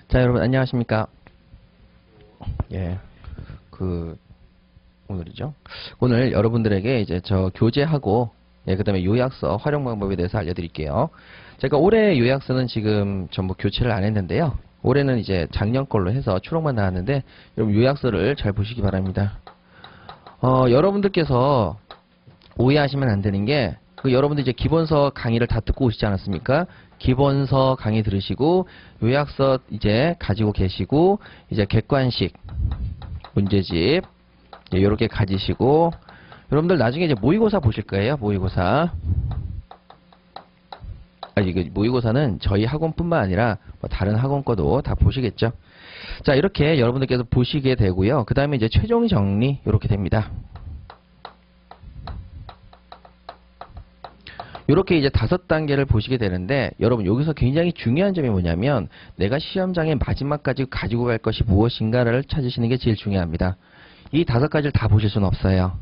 자, 여러분 안녕하십니까? 예, 오늘이죠. 오늘 여러분들에게 이제 저 교재하고 그다음에 요약서 활용 방법에 대해서 알려드릴게요. 제가 올해 요약서는 지금 전부 교체를 안 했는데요. 올해는 이제 작년 걸로 해서 추록만 나왔는데 여러분 요약서를 잘 보시기 바랍니다. 여러분들께서 오해하시면 안 되는 게 여러분들 이제 기본서 강의를 다 듣고 오시지 않았습니까? 기본서 강의 들으시고 요약서 이제 가지고 계시고 이제 객관식 문제집 이렇게 가지시고 여러분들 나중에 이제 모의고사 보실 거예요. 모의고사. 이거 모의고사는 저희 학원뿐만 아니라 뭐 다른 학원 거도 다 보시겠죠. 자, 이렇게 여러분들께서 보시게 되고요. 그 다음에 이제 최종 정리 이렇게 됩니다. 이렇게 이제 5단계를 보시게 되는데 여러분 여기서 굉장히 중요한 점이 뭐냐면 내가 시험장의 마지막까지 가지고 갈 것이 무엇인가를 찾으시는 게 제일 중요합니다. 이 5가지를 다 보실 수는 없어요.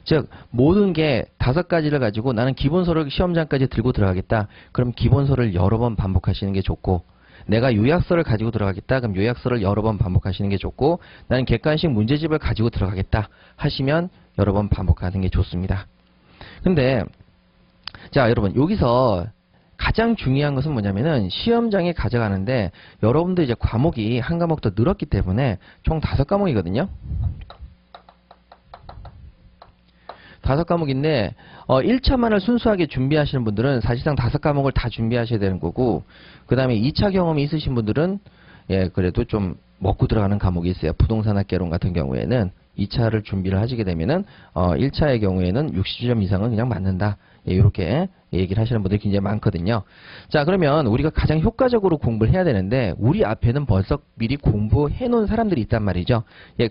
즉 모든 게 5가지를 가지고 나는 기본서를 시험장까지 들고 들어가겠다. 그럼 기본서를 여러 번 반복하시는 게 좋고 내가 요약서를 가지고 들어가겠다. 그럼 요약서를 여러 번 반복하시는 게 좋고 나는 객관식 문제집을 가지고 들어가겠다 하시면 여러 번 반복하는 게 좋습니다. 근데 자, 여러분 여기서 가장 중요한 것은 뭐냐면은 시험장에 가져가는데 여러분들 이제 과목이 한 과목 더 늘었기 때문에 총 5과목이거든요. 5과목인데 1차만을 순수하게 준비하시는 분들은 사실상 5과목을 다 준비하셔야 되는 거고 그 다음에 2차 경험이 있으신 분들은 그래도 좀 먹고 들어가는 과목이 있어요. 부동산학개론 같은 경우에는 2차를 준비를 하시게 되면은 1차의 경우에는 60점 이상은 그냥 맞는다. 이렇게 얘기를 하시는 분들이 굉장히 많거든요. 자, 그러면 우리가 가장 효과적으로 공부를 해야 되는데 우리 앞에는 벌써 미리 공부해 놓은 사람들이 있단 말이죠.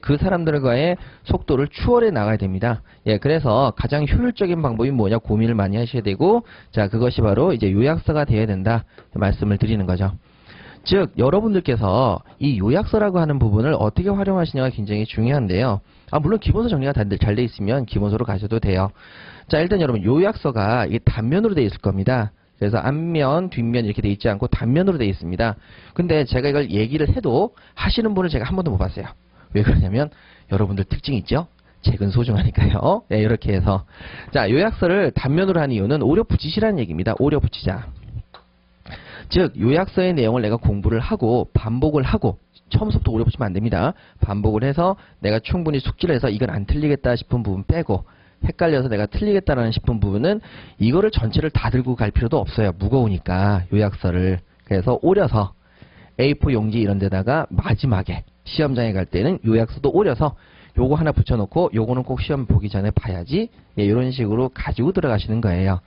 그 사람들과의 속도를 추월해 나가야 됩니다. 그래서 가장 효율적인 방법이 뭐냐 고민을 많이 하셔야 되고 자, 그것이 바로 이제 요약서가 되어야 된다 말씀을 드리는 거죠. 즉 여러분들께서 이 요약서라고 하는 부분을 어떻게 활용하시냐가 굉장히 중요한데요. 물론 기본서 정리가 잘 돼 있으면 기본서로 가셔도 돼요. 자, 일단 여러분 요약서가 이게 단면으로 되어 있을 겁니다. 그래서 앞면, 뒷면 이렇게 되어 있지 않고 단면으로 되어 있습니다. 근데 제가 이걸 얘기를 해도 하시는 분을 제가 한 번도 못 봤어요. 왜 그러냐면 여러분들 특징이 있죠? 책은 소중하니까요. 이렇게 해서 자, 요약서를 단면으로 한 이유는 오려 붙이시라는 얘기입니다. 오려 붙이자. 즉 요약서의 내용을 내가 공부를 하고 반복을 하고 처음부터 오래 붙이면 안 됩니다. 반복을 해서 내가 충분히 숙지를 해서 이건 안 틀리겠다 싶은 부분 빼고 헷갈려서 내가 틀리겠다라는 싶은 부분은 이거를 전체를 다 들고 갈 필요도 없어요. 무거우니까 요약서를. 그래서 오려서 A4 용지 이런 데다가 마지막에 시험장에 갈 때는 요약서도 오려서 요거 하나 붙여놓고 요거는 꼭 시험 보기 전에 봐야지 이런 식으로 가지고 들어가시는 거예요.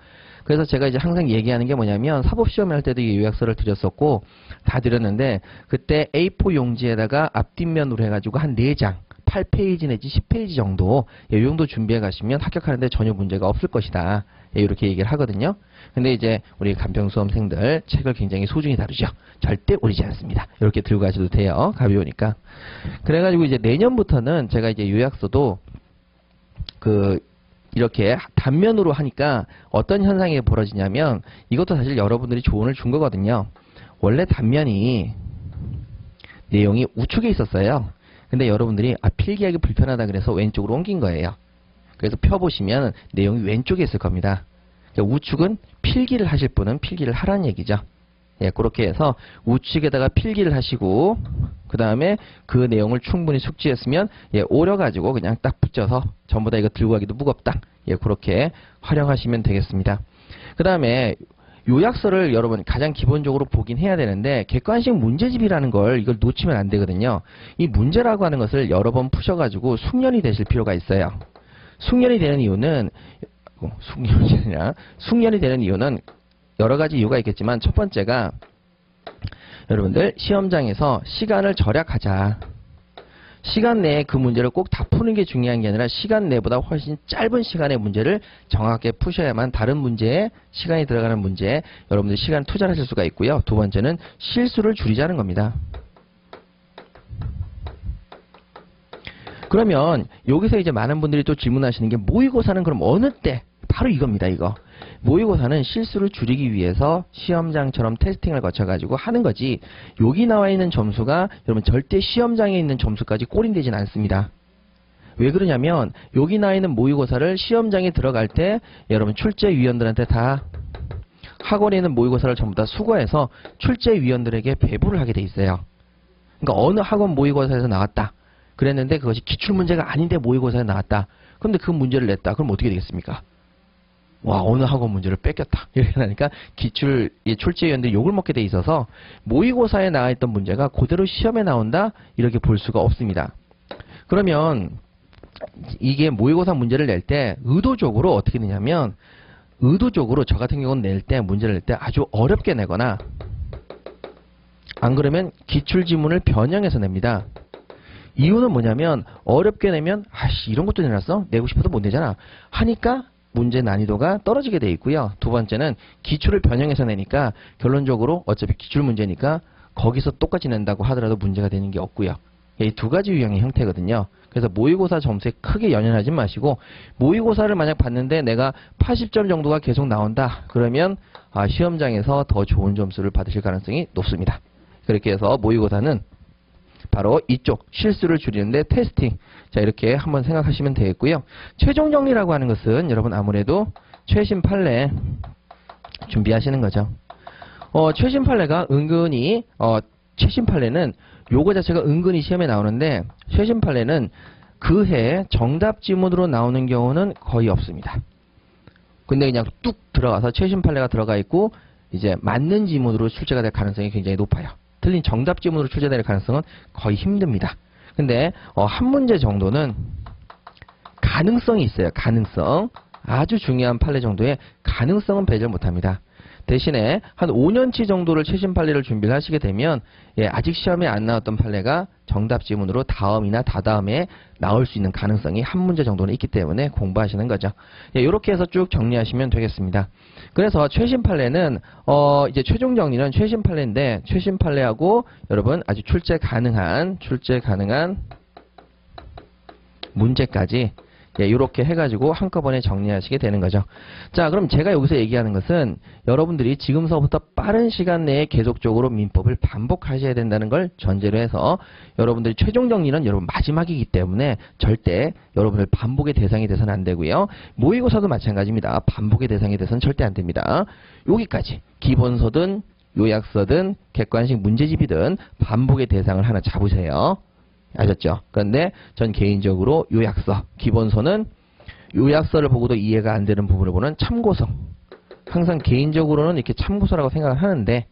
그래서 제가 이제 항상 얘기하는 게 뭐냐면 사법시험을 할 때도 이 요약서를 드렸었고 다 드렸는데 그때 A4 용지에다가 앞뒷면으로 해가지고 한 4장 8페이지 내지 10페이지 정도 이 정도 준비해 가시면 합격하는데 전혀 문제가 없을 것이다. 이렇게 얘기를 하거든요. 근데 이제 우리 간평수험생들 책을 굉장히 소중히 다루죠. 절대 오리지 않습니다. 이렇게 들고 가셔도 돼요. 가벼우니까. 그래가지고 이제 내년부터는 제가 이제 요약서도 이렇게 단면으로 하니까 어떤 현상이 벌어지냐면 이것도 사실 여러분들이 조언을 준 거거든요. 원래 단면이 내용이 우측에 있었어요. 근데 여러분들이 필기하기 불편하다 그래서 왼쪽으로 옮긴 거예요. 그래서 펴보시면 내용이 왼쪽에 있을 겁니다. 그러니까 우측은 필기를 하실 분은 필기를 하라는 얘기죠. 그렇게 해서 우측에다가 필기를 하시고 그 다음에 그 내용을 충분히 숙지했으면 오려가지고 그냥 딱 붙여서 전부 다 이거 들고 가기도 무겁다. 그렇게 활용하시면 되겠습니다. 그 다음에 요약서를 여러분 가장 기본적으로 보긴 해야 되는데 객관식 문제집이라는 걸 이걸 놓치면 안 되거든요. 이 문제라고 하는 것을 여러 번 푸셔가지고 숙련이 되실 필요가 있어요. 숙련이 되는 이유는 숙련이 되는 이유는 여러 가지 이유가 있겠지만 첫 번째가 여러분들 시험장에서 시간을 절약하자. 시간 내에 그 문제를 꼭 다 푸는 게 중요한 게 아니라 시간 내보다 훨씬 짧은 시간의 문제를 정확하게 푸셔야만 다른 문제에 시간이 들어가는 문제에 여러분들 시간 투자를 하실 수가 있고요. 두 번째는 실수를 줄이자는 겁니다. 그러면 여기서 이제 많은 분들이 또 질문하시는 게 모의고사는 그럼 어느 때 바로 이겁니다. 이거. 모의고사는 실수를 줄이기 위해서 시험장처럼 테스팅을 거쳐가지고 하는 거지, 여기 나와 있는 점수가 여러분 절대 시험장에 있는 점수까지 꼬린되진 않습니다. 왜 그러냐면 여기 나와 있는 모의고사를 시험장에 들어갈 때 여러분 출제위원들한테 다, 학원에 있는 모의고사를 전부 다 수거해서 출제위원들에게 배부를 하게 돼 있어요. 그러니까 어느 학원 모의고사에서 나왔다 그랬는데 그것이 기출문제가 아닌데 모의고사에 나왔다. 그런데 그 문제를 냈다. 그럼 어떻게 되겠습니까? 와, 어느 학원 문제를 뺏겼다. 이렇게 하니까 출제위원들이 욕을 먹게 돼 있어서 모의고사에 나와 있던 문제가 그대로 시험에 나온다? 이렇게 볼 수가 없습니다. 그러면 이게 모의고사 문제를 낼 때 의도적으로 어떻게 되냐면, 의도적으로 저 같은 경우는 문제를 낼 때 아주 어렵게 내거나, 안 그러면 기출지문을 변형해서 냅니다. 이유는 뭐냐면 어렵게 내면 아씨 이런 것도 내놨어? 내고 싶어도 못 내잖아 하니까 문제 난이도가 떨어지게 돼 있고요. 두 번째는 기출을 변형해서 내니까 결론적으로 어차피 기출 문제니까 거기서 똑같이 낸다고 하더라도 문제가 되는 게 없고요. 이 두 가지 유형의 형태거든요. 그래서 모의고사 점수에 크게 연연하지 마시고, 모의고사를 만약 봤는데 내가 80점 정도가 계속 나온다 그러면 시험장에서 더 좋은 점수를 받으실 가능성이 높습니다. 그렇게 해서 모의고사는 바로 이쪽 실수를 줄이는데 테스팅, 자 이렇게 한번 생각하시면 되겠고요. 최종 정리라고 하는 것은 여러분 아무래도 최신 판례 준비하시는 거죠. 최신 판례가 은근히 최신 판례는 요거 자체가 은근히 시험에 나오는데, 최신 판례는 그 해 정답 지문으로 나오는 경우는 거의 없습니다. 근데 그냥 뚝 들어가서 최신 판례가 들어가 있고 이제 맞는 지문으로 출제가 될 가능성이 굉장히 높아요. 틀린 정답 지문으로 출제될 가능성은 거의 힘듭니다. 근데 한 문제 정도는 가능성이 있어요. 가능성. 아주 중요한 판례 정도의 가능성은 배제를 못합니다. 대신에 한 5년치 정도를 최신 판례를 준비를 하시게 되면 아직 시험에 안 나왔던 판례가 정답 지문으로 다음이나 다다음에 나올 수 있는 가능성이 한 문제 정도는 있기 때문에 공부하시는 거죠. 이렇게 해서 쭉 정리하시면 되겠습니다. 그래서 최신 판례는 이제 최종 정리는 최신 판례인데, 최신 판례하고 여러분 아주 출제 가능한 문제까지 이렇게 해가지고 한꺼번에 정리하시게 되는 거죠. 자, 그럼 제가 여기서 얘기하는 것은 여러분들이 지금서부터 빠른 시간 내에 계속적으로 민법을 반복하셔야 된다는 걸 전제로 해서, 여러분들이 최종 정리는 여러분 마지막이기 때문에 절대 여러분들 반복의 대상이 돼서는 안 되고요. 모의고사도 마찬가지입니다. 반복의 대상이 돼서는 절대 안 됩니다. 여기까지 기본서든 요약서든 객관식 문제집이든 반복의 대상을 하나 잡으세요. 아셨죠? 그런데 전 개인적으로 요약서, 기본서는 요약서를 보고도 이해가 안 되는 부분을 보는 참고서, 항상 개인적으로는 이렇게 참고서라고 생각을 하는데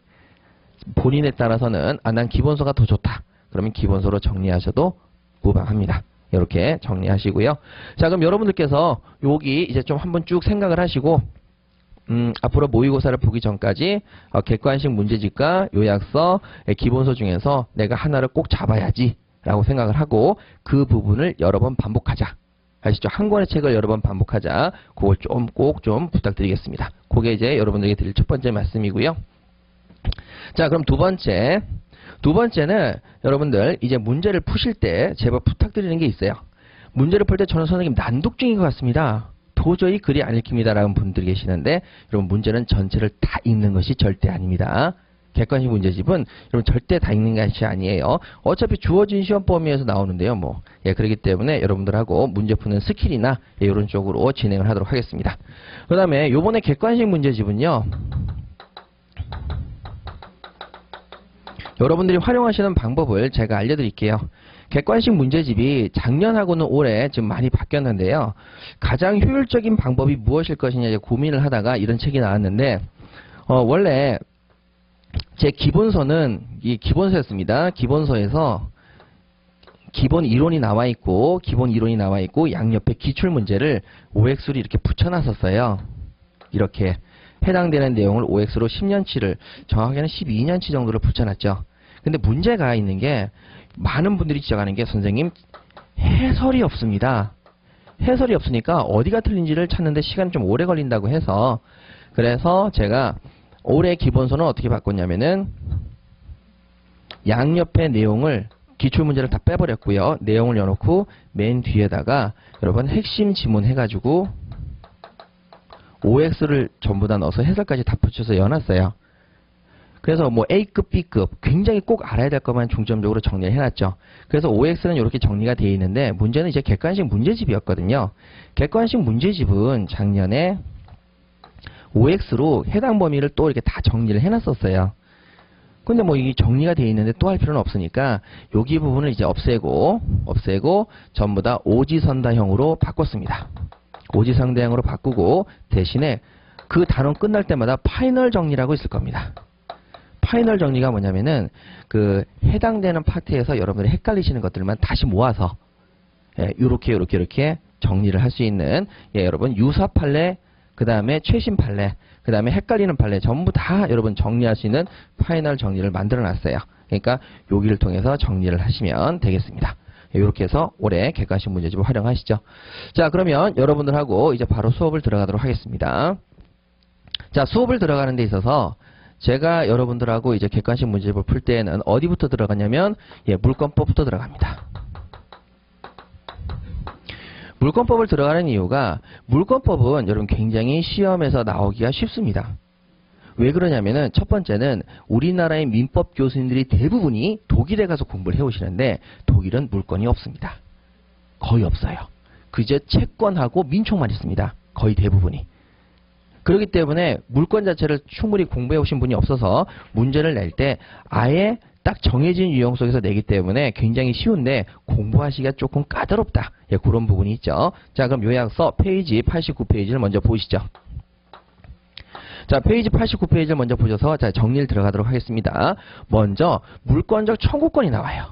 본인에 따라서는 난 기본서가 더 좋다 그러면 기본서로 정리하셔도 무방합니다. 이렇게 정리하시고요. 자, 그럼 여러분들께서 여기 이제 좀 한번 쭉 생각을 하시고, 앞으로 모의고사를 보기 전까지 객관식 문제집과 요약서, 기본서 중에서 내가 하나를 꼭 잡아야지 라고 생각을 하고 그 부분을 여러 번 반복하자. 아시죠? 한 권의 책을 여러 번 반복하자. 그걸 꼭 좀 부탁드리겠습니다. 그게 이제 여러분들에게 드릴 첫 번째 말씀이고요. 자, 그럼 두 번째는 여러분들 이제 문제를 푸실 때 제발 부탁드리는 게 있어요. 문제를 풀 때 저는 선생님 난독증인 것 같습니다. 도저히 글이 안 읽힙니다 라는 분들이 계시는데, 여러분 문제는 전체를 다 읽는 것이 절대 아닙니다. 객관식 문제집은 여러분 절대 다 읽는 것이 아니에요. 어차피 주어진 시험 범위에서 나오는데요. 그렇기 때문에 여러분들하고 문제 푸는 스킬이나 이런 쪽으로 진행을 하도록 하겠습니다. 그 다음에 요번에 객관식 문제집은요, 여러분들이 활용하시는 방법을 제가 알려드릴게요. 객관식 문제집이 작년하고는 올해 지금 많이 바뀌었는데요. 가장 효율적인 방법이 무엇일 것이냐 이제 고민을 하다가 이런 책이 나왔는데, 원래 제 기본서는 이 기본서였습니다. 기본서에서 기본 이론이 나와 있고 양옆에 기출 문제를 OX로 이렇게 붙여놨었어요. 이렇게 해당되는 내용을 OX로 10년치를, 정확하게는 12년치 정도를 붙여놨죠. 근데 문제가 있는 게, 많은 분들이 지적하는 게 선생님 해설이 없습니다. 해설이 없으니까 어디가 틀린지를 찾는데 시간이 좀 오래 걸린다고 해서, 그래서 제가 올해 기본서는 어떻게 바꿨냐면은 양옆에 내용을, 기출문제를 다 빼버렸고요. 내용을 넣어놓고 맨 뒤에다가 여러분 핵심 지문 해가지고 OX를 전부 다 넣어서 해설까지 다 붙여서 여놨어요. 그래서 뭐 A급, B급 굉장히 꼭 알아야 될 것만 중점적으로 정리를 해놨죠. 그래서 OX는 이렇게 정리가 되어 있는데 문제는 이제 객관식 문제집이었거든요. 객관식 문제집은 작년에 OX로 해당 범위를 또 이렇게 다 정리를 해놨었어요. 근데 뭐 이게 정리가 되어 있는데 또 할 필요는 없으니까 여기 부분을 이제 없애고 전부 다 오지선다형으로 바꿨습니다. 오지선다형으로 바꾸고 대신에 그 단원 끝날 때마다 파이널 정리라고 있을 겁니다. 파이널 정리가 뭐냐면은 그 해당되는 파트에서 여러분들이 헷갈리시는 것들만 다시 모아서 이렇게 정리를 할 수 있는 여러분 유사 판례 그 다음에 최신 판례 그 다음에 헷갈리는 판례 전부 다 여러분 정리할 수 있는 파이널 정리를 만들어 놨어요. 그러니까 여기를 통해서 정리를 하시면 되겠습니다. 이렇게 해서 올해 객관식 문제집을 활용하시죠. 자, 그러면 여러분들하고 이제 바로 수업을 들어가도록 하겠습니다. 자, 수업을 들어가는 데 있어서 제가 여러분들하고 이제 객관식 문제집을 풀 때에는 어디부터 들어가냐면 물권법부터 들어갑니다. 물권법을 들어가는 이유가 물권법은 여러분 굉장히 시험에서 나오기가 쉽습니다. 왜 그러냐면은 첫 번째는 우리나라의 민법 교수님들이 대부분이 독일에 가서 공부를 해오시는데 독일은 물권이 없습니다. 거의 없어요. 그저 채권하고 민촉만 있습니다. 거의 대부분이. 그렇기 때문에 물권 자체를 충분히 공부해 오신 분이 없어서 문제를 낼 때 아예 딱 정해진 유형 속에서 내기 때문에 굉장히 쉬운데 공부하시기가 조금 까다롭다. 그런 부분이 있죠. 자, 그럼 요약서 페이지 89페이지를 먼저 보시죠. 자, 페이지 89페이지를 먼저 보셔서 자, 정리를 들어가도록 하겠습니다. 먼저 물권적 청구권이 나와요.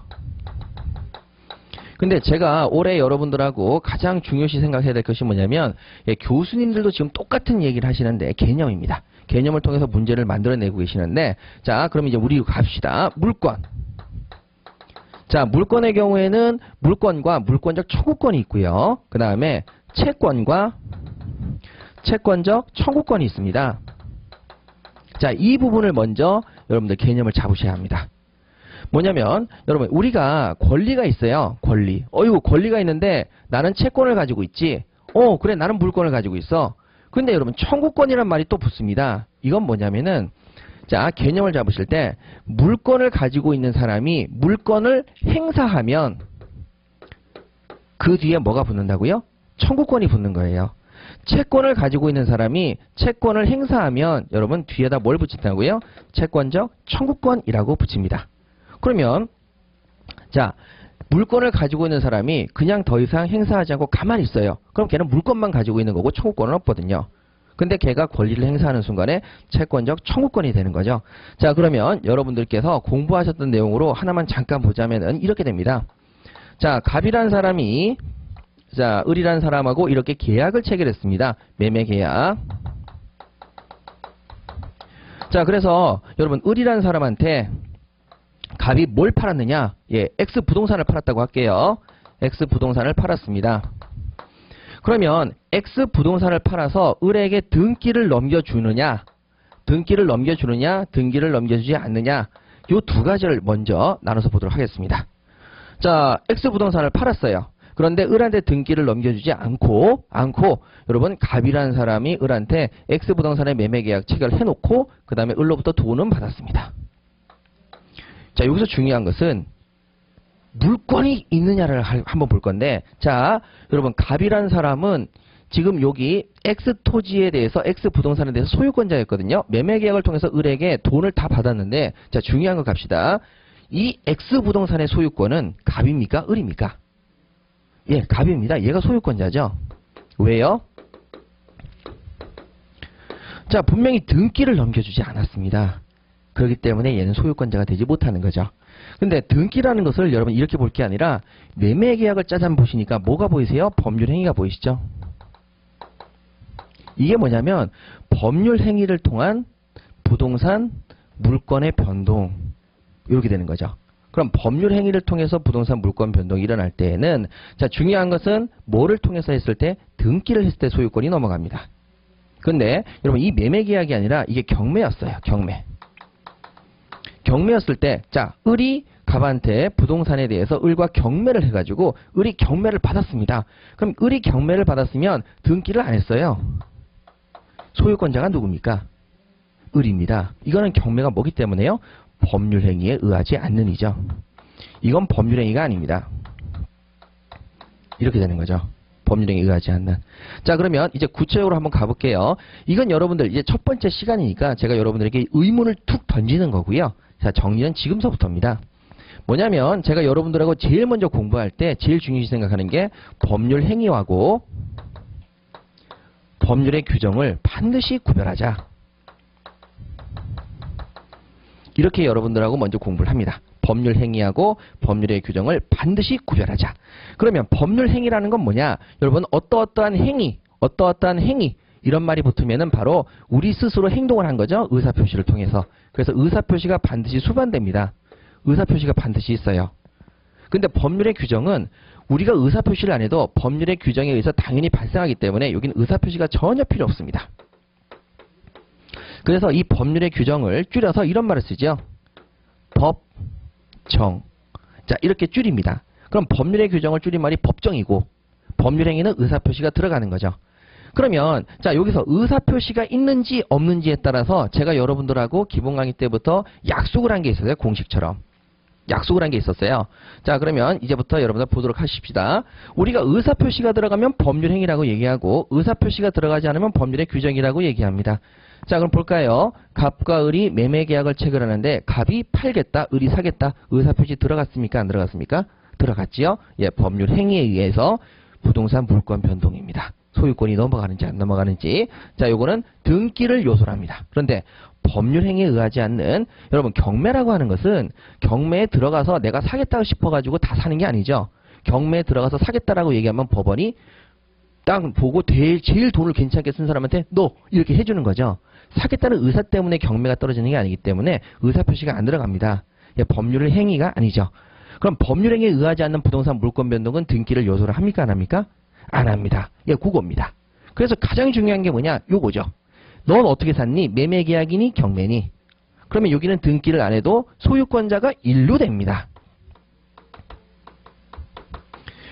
근데 제가 올해 여러분들하고 가장 중요시 생각해야 될 것이 뭐냐면 교수님들도 지금 똑같은 얘기를 하시는데 개념입니다. 개념을 통해서 문제를 만들어내고 계시는데 자, 그럼 이제 우리 갑시다. 물권. 자, 물권의 경우에는 물권과 물권적 청구권이 있고요. 그 다음에 채권과 채권적 청구권이 있습니다. 자, 이 부분을 먼저 여러분들 개념을 잡으셔야 합니다. 뭐냐면 여러분 우리가 권리가 있어요. 권리. 이거 권리가 있는데 나는 채권을 가지고 있지. 그래 나는 물권을 가지고 있어. 근데 여러분 청구권이란 말이 또 붙습니다. 이건 뭐냐면은 자, 개념을 잡으실 때 물권을 가지고 있는 사람이 물권을 행사하면 그 뒤에 뭐가 붙는다고요? 청구권이 붙는 거예요. 채권을 가지고 있는 사람이 채권을 행사하면 여러분 뒤에다 뭘 붙인다고요? 채권적 청구권이라고 붙입니다. 그러면 자, 물권을 가지고 있는 사람이 그냥 더 이상 행사하지 않고 가만히 있어요. 그럼 걔는 물권만 가지고 있는 거고 청구권은 없거든요. 근데 걔가 권리를 행사하는 순간에 채권적 청구권이 되는 거죠. 자, 그러면 여러분들께서 공부하셨던 내용으로 하나만 잠깐 보자면은 이렇게 됩니다. 자, 갑이라는 사람이 자, 을이라는 사람하고 이렇게 계약을 체결했습니다. 매매 계약. 자, 그래서 여러분 을이라는 사람한테 갑이 뭘 팔았느냐? X 부동산을 팔았다고 할게요. X 부동산을 팔았습니다. 그러면 X 부동산을 팔아서 을에게 등기를 넘겨주느냐? 등기를 넘겨주지 않느냐? 요 두 가지를 먼저 나눠서 보도록 하겠습니다. 자, X 부동산을 팔았어요. 그런데 을한테 등기를 넘겨주지 않고 여러분 갑이라는 사람이 을한테 X 부동산의 매매 계약 체결해놓고 그 다음에 을로부터 돈은 받았습니다. 자, 여기서 중요한 것은 물권이 있느냐를 한번 볼 건데 자, 여러분 갑이라는 사람은 지금 여기 X 토지에 대해서 X 부동산에 대해서 소유권자였거든요. 매매 계약을 통해서 을에게 돈을 다 받았는데 자, 중요한 거 갑시다. 이 X 부동산의 소유권은 갑입니까? 을입니까? 갑입니다. 얘가 소유권자죠. 왜요? 자, 분명히 등기를 넘겨주지 않았습니다. 그렇기 때문에 얘는 소유권자가 되지 못하는 거죠. 근데 등기라는 것을 여러분 이렇게 볼 게 아니라 매매 계약을 짜잔 보시니까 뭐가 보이세요? 법률 행위가 보이시죠? 이게 뭐냐면 법률 행위를 통한 부동산 물권의 변동 이렇게 되는 거죠. 그럼 법률 행위를 통해서 부동산 물권 변동이 일어날 때에는 자, 중요한 것은 뭐를 통해서 했을 때 등기를 했을 때 소유권이 넘어갑니다. 근데 여러분 이 매매 계약이 아니라 이게 경매였어요. 경매였을 때 자, 을이 갑한테 부동산에 대해서 을과 경매를 해가지고 을이 경매를 받았습니다. 그럼 을이 경매를 받았으면 등기를 안 했어요. 소유권자가 누굽니까? 을입니다. 이거는 경매가 뭐기 때문에요? 법률행위에 의하지 않는 이죠. 이건 법률행위가 아닙니다. 이렇게 되는 거죠. 법률행위에 의하지 않는. 자, 그러면 이제 구체적으로 한번 가볼게요. 이건 여러분들 이제 첫 번째 시간이니까 제가 여러분들에게 의문을 툭 던지는 거고요. 자, 정리는 지금서부터입니다. 뭐냐면 제가 여러분들하고 제일 먼저 공부할 때 제일 중요시 생각하는 게 법률행위하고 법률의 규정을 반드시 구별하자. 이렇게 여러분들하고 먼저 공부를 합니다. 법률 행위하고 법률의 규정을 반드시 구별하자. 그러면 법률 행위라는 건 뭐냐? 여러분 어떠어떠한 행위 이런 말이 붙으면은 바로 우리 스스로 행동을 한 거죠. 의사표시를 통해서. 그래서 의사표시가 반드시 수반됩니다. 의사표시가 반드시 있어요. 근데 법률의 규정은 우리가 의사표시를 안 해도 법률의 규정에 의해서 당연히 발생하기 때문에 여기는 의사표시가 전혀 필요 없습니다. 그래서 이 법률의 규정을 줄여서 이런 말을 쓰죠. 법, 정. 자, 이렇게 줄입니다. 그럼 법률의 규정을 줄인 말이 법정이고 법률행위는 의사표시가 들어가는 거죠. 그러면 자, 여기서 의사표시가 있는지 없는지에 따라서 제가 여러분들하고 기본 강의 때부터 약속을 한 게 있었어요. 공식처럼. 약속을 한 게 있었어요. 자, 그러면 이제부터 여러분들 보도록 하십시다. 우리가 의사표시가 들어가면 법률행위라고 얘기하고 의사표시가 들어가지 않으면 법률의 규정이라고 얘기합니다. 자, 그럼 볼까요? 갑과 을이 매매계약을 체결하는데 갑이 팔겠다, 을이 사겠다. 의사표시 들어갔습니까? 안 들어갔습니까? 들어갔지요? 예, 법률행위에 의해서 부동산 물권 변동입니다. 소유권이 넘어가는지 안 넘어가는지. 자, 요거는 등기를 요소로 합니다. 그런데 법률행위에 의하지 않는, 여러분 경매라고 하는 것은 경매에 들어가서 내가 사겠다고 싶어가지고 다 사는 게 아니죠. 경매에 들어가서 사겠다라고 얘기하면 법원이 딱 보고 제일 돈을 괜찮게 쓴 사람한테 너 이렇게 해주는 거죠. 사겠다는 의사 때문에 경매가 떨어지는 게 아니기 때문에 의사표시가 안 들어갑니다. 예, 법률의 행위가 아니죠. 그럼 법률행위에 의하지 않는 부동산 물권 변동은 등기를 요소로 합니까? 안 합니까? 안 합니다. 예, 그거입니다. 그래서 가장 중요한 게 뭐냐? 요거죠. 넌 어떻게 샀니? 매매계약이니? 경매니? 그러면 여기는 등기를 안 해도 소유권자가 일루됩니다.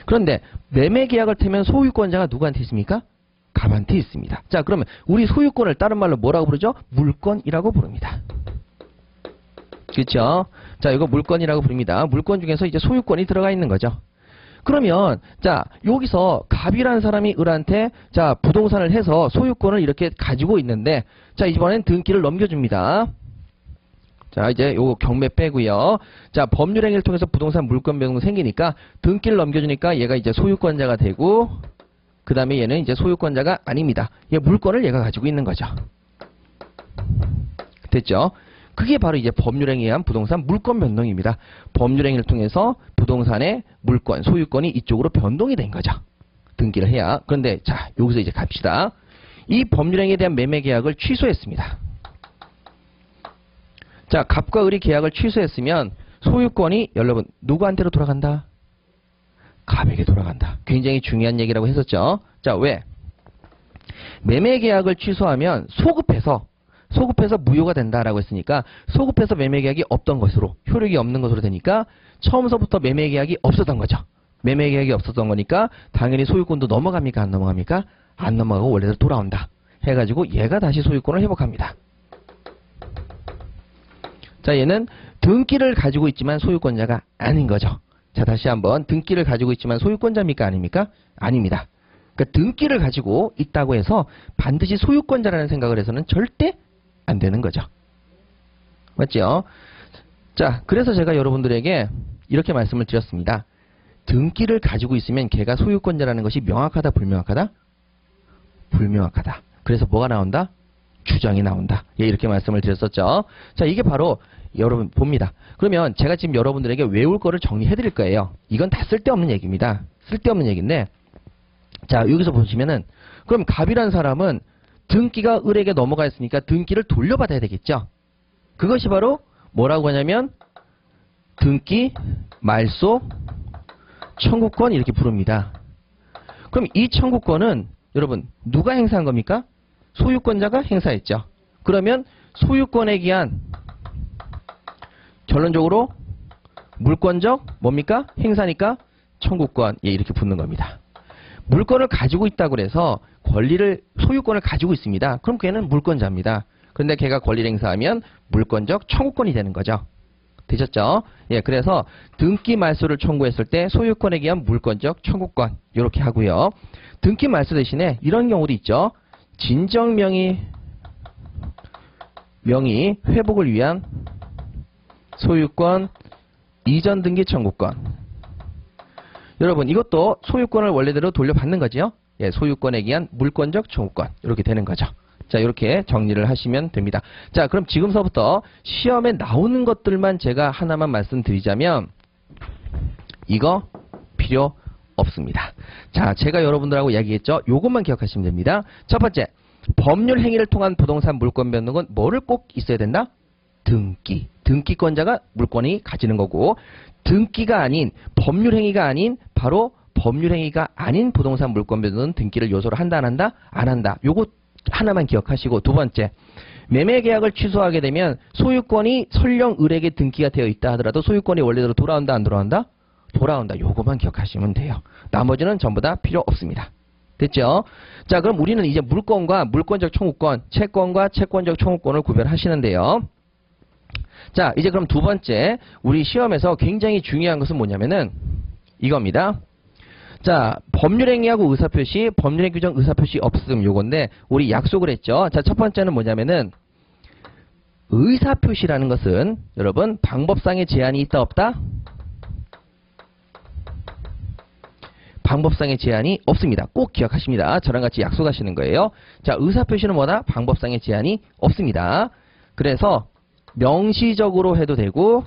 그런데 매매계약을 태면 소유권자가 누구한테 있습니까? 갑한테 있습니다. 자, 그러면 우리 소유권을 다른 말로 뭐라고 부르죠? 물권이라고 부릅니다. 그렇죠? 자, 이거 물권이라고 부릅니다. 물권 중에서 이제 소유권이 들어가 있는 거죠. 그러면 자, 여기서 갑이라는 사람이 을한테 자, 부동산을 해서 소유권을 이렇게 가지고 있는데 자, 이번엔 등기를 넘겨줍니다. 자, 이제 요거 경매 빼고요. 자, 법률행위를 통해서 부동산 물권 변동 생기니까 등기를 넘겨주니까 얘가 이제 소유권자가 되고 그 다음에 얘는 이제 소유권자가 아닙니다. 얘 물권을 얘가 가지고 있는 거죠. 됐죠? 그게 바로 이제 법률행위에 의한 부동산 물권 변동입니다. 법률행위를 통해서 부동산의 물권, 소유권이 이쪽으로 변동이 된 거죠. 등기를 해야. 그런데 자, 여기서 이제 갑시다. 이 법률행위에 대한 매매계약을 취소했습니다. 자, 갑과 을이 계약을 취소했으면 소유권이 여러분 누구한테로 돌아간다? 갑에게 돌아간다. 굉장히 중요한 얘기라고 했었죠. 자, 왜? 매매계약을 취소하면 소급해서 무효가 된다라고 했으니까 소급해서 매매계약이 없던 것으로 효력이 없는 것으로 되니까 처음서부터 매매계약이 없었던 거죠. 매매계약이 없었던 거니까 당연히 소유권도 넘어갑니까? 안 넘어갑니까? 안 넘어가고 원래대로 돌아온다. 해가지고 얘가 다시 소유권을 회복합니다. 자, 얘는 등기를 가지고 있지만 소유권자가 아닌 거죠. 자, 다시 한번 등기를 가지고 있지만 소유권자입니까? 아닙니까? 아닙니다. 그러니까 등기를 가지고 있다고 해서 반드시 소유권자라는 생각을 해서는 절대 안 되는 거죠. 맞죠? 자, 그래서 제가 여러분들에게 이렇게 말씀을 드렸습니다. 등기를 가지고 있으면 걔가 소유권자라는 것이 명확하다, 불명확하다? 불명확하다. 그래서 뭐가 나온다? 주장이 나온다. 예, 이렇게 말씀을 드렸었죠. 자, 이게 바로 여러분 봅니다. 그러면 제가 지금 여러분들에게 외울 거를 정리해 드릴 거예요. 이건 다 쓸데없는 얘기입니다. 쓸데없는 얘기인데 자, 여기서 보시면은 그럼 갑이라는 사람은 등기가 을에게 넘어가 있으니까 등기를 돌려받아야 되겠죠. 그것이 바로 뭐라고 하냐면 등기, 말소, 청구권 이렇게 부릅니다. 그럼 이 청구권은 여러분 누가 행사한 겁니까? 소유권자가 행사했죠. 그러면 소유권에 기한 결론적으로 물권적 뭡니까? 행사니까 청구권. 예, 이렇게 붙는 겁니다. 물권을 가지고 있다고 해서 권리를 소유권을 가지고 있습니다. 그럼 걔는 물권자입니다. 그런데 걔가 권리를 행사하면 물권적 청구권이 되는 거죠. 되셨죠? 예, 그래서 등기 말소를 청구했을 때 소유권에 의한 물권적 청구권 이렇게 하고요. 등기 말소 대신에 이런 경우도 있죠. 진정 명의 회복을 위한 소유권 이전 등기 청구권. 여러분 이것도 소유권을 원래대로 돌려받는 거죠. 예, 소유권에 의한 물권적 청구권 이렇게 되는 거죠. 자, 이렇게 정리를 하시면 됩니다. 자, 그럼 지금서부터 시험에 나오는 것들만 제가 하나만 말씀드리자면 이거 필요 없습니다. 자, 제가 여러분들하고 이야기했죠. 요것만 기억하시면 됩니다. 첫 번째, 법률 행위를 통한 부동산 물권 변동은 뭐를 꼭 있어야 된다? 등기. 등기권자가 물권이 가지는 거고, 등기가 아닌 법률 행위가 아닌 바로 법률 행위가 아닌 부동산 물권 변동은 등기를 요소로 한다 안 한다? 안 한다. 요거 하나만 기억하시고, 두 번째, 매매 계약을 취소하게 되면 소유권이 설령 을에게 등기가 되어 있다 하더라도 소유권이 원래대로 돌아온다 안 돌아온다? 돌아온다. 요거만 기억하시면 돼요. 나머지는 전부 다 필요 없습니다. 됐죠? 자, 그럼 우리는 이제 물권과 물권적 청구권, 채권과 채권적 청구권을 구별하시는데요. 자, 이제 그럼 두 번째, 우리 시험에서 굉장히 중요한 것은 뭐냐면은 이겁니다. 자, 법률행위하고 의사표시, 법률행 규정 의사표시 없음 요건데 우리 약속을 했죠. 자, 첫 번째는 뭐냐면은 의사표시라는 것은 여러분 방법상의 제한이 있다 없다? 방법상의 제한이 없습니다. 꼭 기억하십니다. 저랑 같이 약속하시는 거예요. 자, 의사표시는 뭐다? 방법상의 제한이 없습니다. 그래서 명시적으로 해도 되고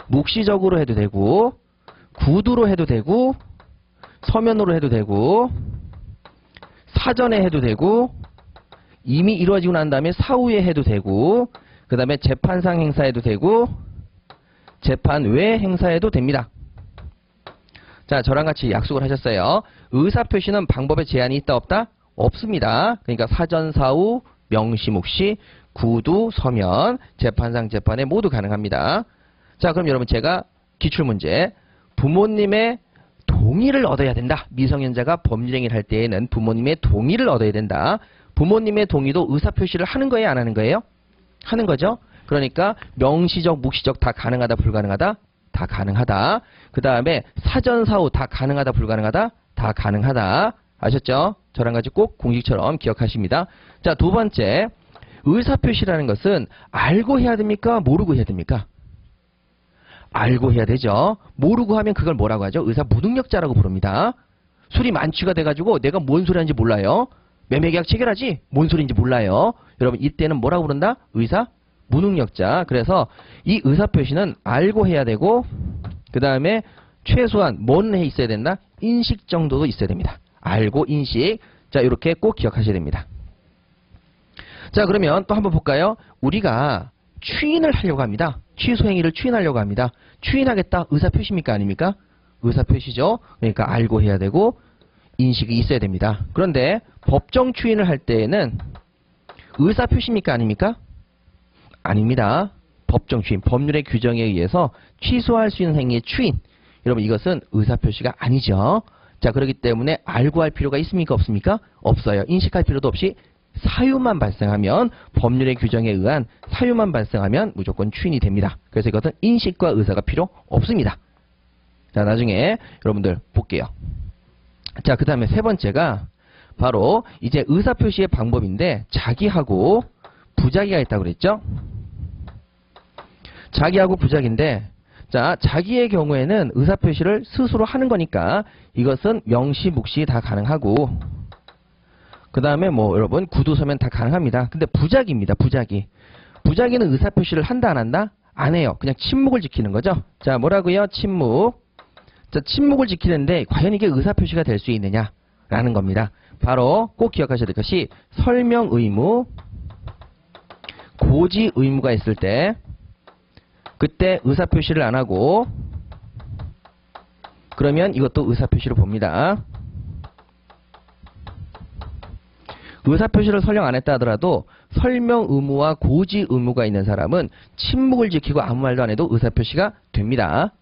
묵시적으로 해도 되고 구두로 해도 되고 서면으로 해도 되고 사전에 해도 되고 이미 이루어지고 난 다음에 사후에 해도 되고 그 다음에 재판상 행사해도 되고 재판 외 행사해도 됩니다. 자, 저랑 같이 약속을 하셨어요. 의사표시는 방법에 제한이 있다 없다? 없습니다. 그러니까 사전, 사후, 명시, 묵시, 구두, 서면, 재판상, 재판에 모두 가능합니다. 자, 그럼 여러분 제가 기출문제, 부모님의 동의를 얻어야 된다. 미성년자가 법률행위를 할 때에는 부모님의 동의를 얻어야 된다. 부모님의 동의도 의사표시를 하는 거예요? 안 하는 거예요? 하는 거죠. 그러니까 명시적, 묵시적 다 가능하다, 불가능하다? 다 가능하다. 그 다음에 사전, 사후 다 가능하다, 불가능하다? 다 가능하다. 아셨죠? 저랑 같이 꼭 공식처럼 기억하십니다. 자, 두 번째, 의사표시라는 것은 알고 해야 됩니까? 모르고 해야 됩니까? 알고 해야 되죠. 모르고 하면 그걸 뭐라고 하죠? 의사 무능력자라고 부릅니다. 술이 만취가 돼가지고 내가 뭔 소리 하는지 몰라요. 매매계약 체결하지? 뭔 소리인지 몰라요. 여러분 이때는 뭐라고 부른다? 의사 무능력자. 그래서 이 의사표시는 알고 해야 되고 그 다음에 최소한 뭔 해 있어야 된다? 인식 정도도 있어야 됩니다. 알고 인식. 자, 이렇게 꼭 기억하셔야 됩니다. 자, 그러면 또 한번 볼까요? 우리가 추인을 하려고 합니다. 취소행위를 추인하려고 합니다. 추인하겠다. 의사표시입니까? 아닙니까? 의사표시죠. 그러니까 알고 해야 되고 인식이 있어야 됩니다. 그런데 법정 추인을 할 때에는 의사표시입니까? 아닙니까? 아닙니다. 법정 추인, 법률의 규정에 의해서 취소할 수 있는 행위의 추인. 여러분 이것은 의사표시가 아니죠. 자, 그렇기 때문에 알고 할 필요가 있습니까? 없습니까? 없어요. 인식할 필요도 없이 사유만 발생하면 법률의 규정에 의한 사유만 발생하면 무조건 추인이 됩니다. 그래서 이것은 인식과 의사가 필요 없습니다. 자, 나중에 여러분들 볼게요. 자, 그 다음에 세 번째가 바로 이제 의사표시의 방법인데 자기하고 부자기가 있다고 그랬죠? 자기하고 부자기인데 자, 자기의 경우에는 의사표시를 스스로 하는 거니까 이것은 명시, 묵시 다 가능하고 그 다음에 뭐 여러분 구두 서면 다 가능합니다. 근데 부자기입니다. 부자기. 부자기는 의사표시를 한다 안 한다? 안 해요. 그냥 침묵을 지키는 거죠. 자, 뭐라고요? 침묵. 자, 침묵을 지키는데 과연 이게 의사표시가 될 수 있느냐? 라는 겁니다. 바로 꼭 기억하셔야 될 것이 설명 의무, 고지 의무가 있을 때 그때 의사표시를 안 하고 그러면 이것도 의사표시로 봅니다. 의사표시를 설령 안 했다 하더라도 설명 의무와 고지 의무가 있는 사람은 침묵을 지키고 아무 말도 안 해도 의사표시가 됩니다.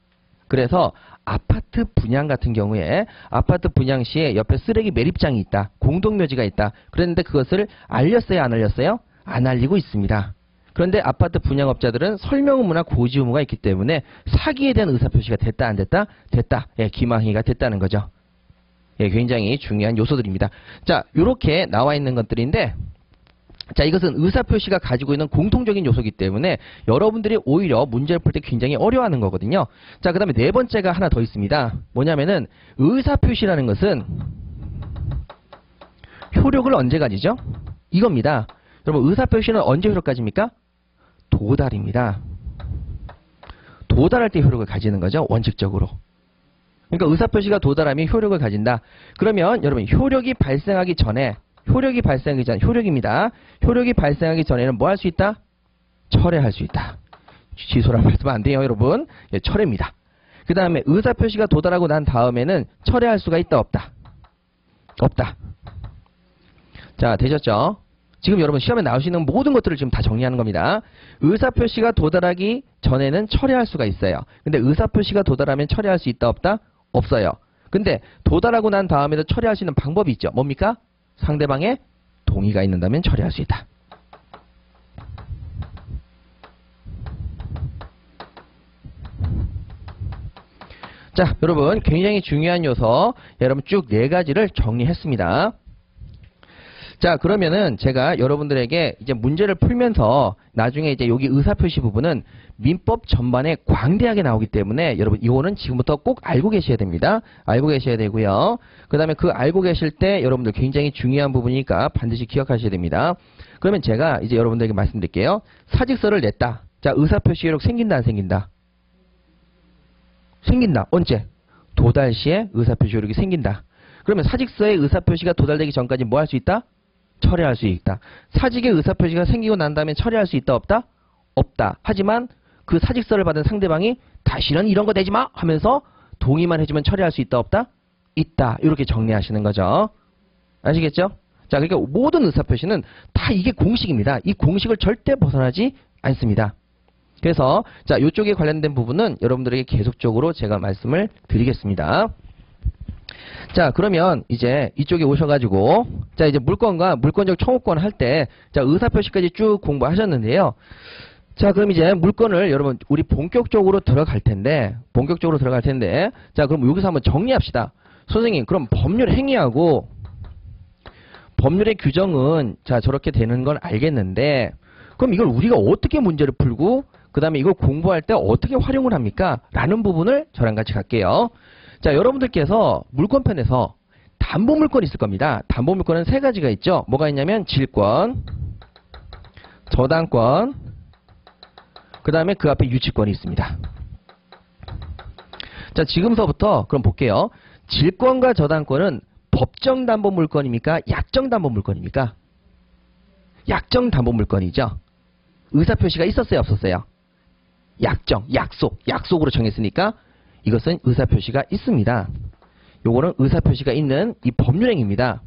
그래서 아파트 분양 같은 경우에 아파트 분양 시에 옆에 쓰레기 매립장이 있다. 공동묘지가 있다. 그랬는데 그것을 알렸어요? 안 알렸어요? 안 알리고 있습니다. 그런데 아파트 분양업자들은 설명 의무나 고지 의무가 있기 때문에 사기에 대한 의사표시가 됐다 안 됐다? 됐다. 예, 기망행위가 됐다는 거죠. 예, 굉장히 중요한 요소들입니다. 자, 요렇게 나와 있는 것들인데 자, 이것은 의사표시가 가지고 있는 공통적인 요소이기 때문에 여러분들이 오히려 문제를 풀 때 굉장히 어려워하는 거거든요. 자, 그 다음에 네 번째가 하나 더 있습니다. 뭐냐면은 의사표시라는 것은 효력을 언제 가지죠? 이겁니다. 여러분, 의사표시는 언제 효력 가집니까? 도달입니다. 도달할 때 효력을 가지는 거죠, 원칙적으로. 그러니까 의사표시가 도달하면 효력을 가진다. 그러면 여러분, 효력이 발생하기 전에 효력입니다. 효력이 발생하기 전에는 뭐 할 수 있다? 철회할 수 있다. 취소라고 말씀은 안 돼요, 여러분. 예, 철회입니다. 그 다음에 의사표시가 도달하고 난 다음에는 철회할 수가 있다, 없다? 없다. 자, 되셨죠? 지금 여러분 시험에 나오시는 모든 것들을 지금 다 정리하는 겁니다. 의사표시가 도달하기 전에는 철회할 수가 있어요. 근데 의사표시가 도달하면 철회할 수 있다, 없다? 없어요. 근데 도달하고 난 다음에도 철회할 수 있는 방법이 있죠. 뭡니까? 상대방의 동의가 있는다면 처리할 수 있다. 자, 여러분 굉장히 중요한 요소 여러분 쭉 네 가지를 정리했습니다. 자, 그러면은 제가 여러분들에게 이제 문제를 풀면서 나중에 이제 여기 의사표시 부분은 민법 전반에 광대하게 나오기 때문에 여러분 이거는 지금부터 꼭 알고 계셔야 됩니다. 알고 계셔야 되고요. 그 다음에 그 알고 계실 때 여러분들 굉장히 중요한 부분이니까 반드시 기억하셔야 됩니다. 그러면 제가 이제 여러분들에게 말씀드릴게요. 사직서를 냈다. 자, 의사표시 효력 생긴다, 안 생긴다? 생긴다. 언제? 도달 시에 의사표시 효력이 생긴다. 그러면 사직서의 의사표시가 도달되기 전까지 뭐 할 수 있다? 철회할 수 있다. 사직의 의사표시가 생기고 난 다음에 철회할 수 있다, 없다? 없다. 하지만 그 사직서를 받은 상대방이 다시는 이런 거 내지 마 하면서 동의만 해주면 철회할 수 있다, 없다? 있다. 이렇게 정리하시는 거죠. 아시겠죠? 자, 그러니까 모든 의사표시는 다 이게 공식입니다. 이 공식을 절대 벗어나지 않습니다. 그래서 자, 이쪽에 관련된 부분은 여러분들에게 계속적으로 제가 말씀을 드리겠습니다. 자, 그러면 이제 이쪽에 오셔가지고 자, 이제 물권과 물권적 청구권 할 때 자, 의사표시까지 쭉 공부하셨는데요. 자, 그럼 이제 물권을 여러분 우리 본격적으로 들어갈 텐데 자, 그럼 여기서 한번 정리합시다. 선생님, 그럼 법률 행위하고 법률의 규정은 자, 저렇게 되는 건 알겠는데 그럼 이걸 우리가 어떻게 문제를 풀고 그 다음에 이걸 공부할 때 어떻게 활용을 합니까? 라는 부분을 저랑 같이 갈게요. 자, 여러분들께서 물권편에서 담보물권이 있을 겁니다. 담보물권은 세 가지가 있죠. 뭐가 있냐면 질권, 저당권, 그 다음에 그 앞에 유치권이 있습니다. 자, 지금서부터 그럼 볼게요. 질권과 저당권은 법정담보물권입니까? 약정담보물권입니까? 약정담보물권이죠. 의사표시가 있었어요, 없었어요? 약속으로 정했으니까 이것은 의사표시가 있습니다. 요거는 의사표시가 있는 이 법률행위입니다.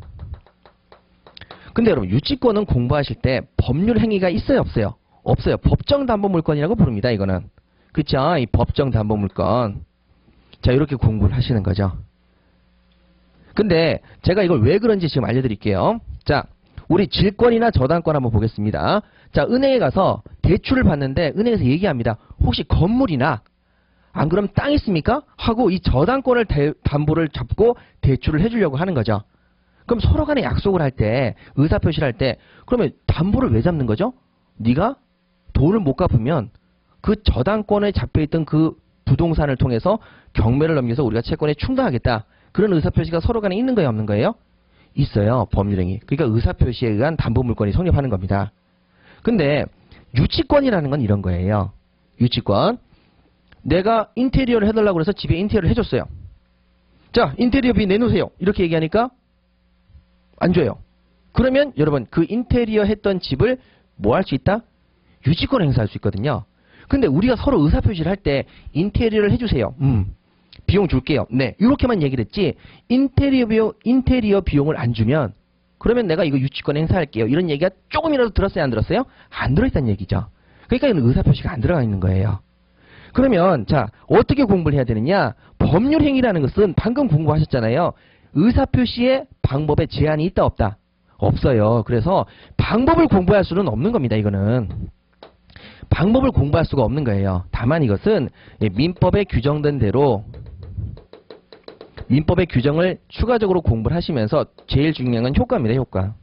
근데 여러분 유치권은 공부하실 때 법률행위가 있어요, 없어요? 없어요. 법정담보물권이라고 부릅니다, 이거는. 그쵸? 이 법정담보물권. 자, 이렇게 공부를 하시는 거죠. 근데 제가 이걸 왜 그런지 지금 알려드릴게요. 자, 우리 질권이나 저당권 한번 보겠습니다. 자, 은행에 가서 대출을 받는데 은행에서 얘기합니다. 혹시 건물이나 안 그럼 땅 있습니까? 하고 이 저당권을 담보를 잡고 대출을 해주려고 하는 거죠. 그럼 서로 간에 약속을 할 때, 의사표시를 할 때 그러면 담보를 왜 잡는 거죠? 네가 돈을 못 갚으면 그 저당권에 잡혀있던 그 부동산을 통해서 경매를 넘겨서 우리가 채권에 충당하겠다. 그런 의사표시가 서로 간에 있는 거예요, 없는 거예요? 있어요, 법률행위. 그러니까 의사표시에 의한 담보물권이 성립하는 겁니다. 근데 유치권이라는 건 이런 거예요. 유치권. 내가 인테리어를 해달라고 해서 집에 인테리어를 해줬어요. 자, 인테리어비 내놓으세요. 이렇게 얘기하니까 안 줘요. 그러면 여러분 그 인테리어 했던 집을 뭐 할 수 있다? 유치권 행사할 수 있거든요. 근데 우리가 서로 의사표시를 할 때 인테리어를 해주세요. 비용 줄게요. 네, 이렇게만 얘기를 했지 인테리어 비용을 안 주면 그러면 내가 이거 유치권 행사할게요. 이런 얘기가 조금이라도 들었어요, 안 들었어요? 안 들어있다는 얘기죠. 그러니까 이건 의사표시가 안 들어가 있는 거예요. 그러면 자, 어떻게 공부를 해야 되느냐? 법률행위라는 것은 방금 공부하셨잖아요. 의사표시의 방법에 제한이 있다 없다? 없어요. 그래서 방법을 공부할 수는 없는 겁니다. 이거는. 방법을 공부할 수가 없는 거예요. 다만 이것은 민법에 규정된 대로 민법의 규정을 추가적으로 공부를 하시면서 제일 중요한 건 효과입니다. 효과.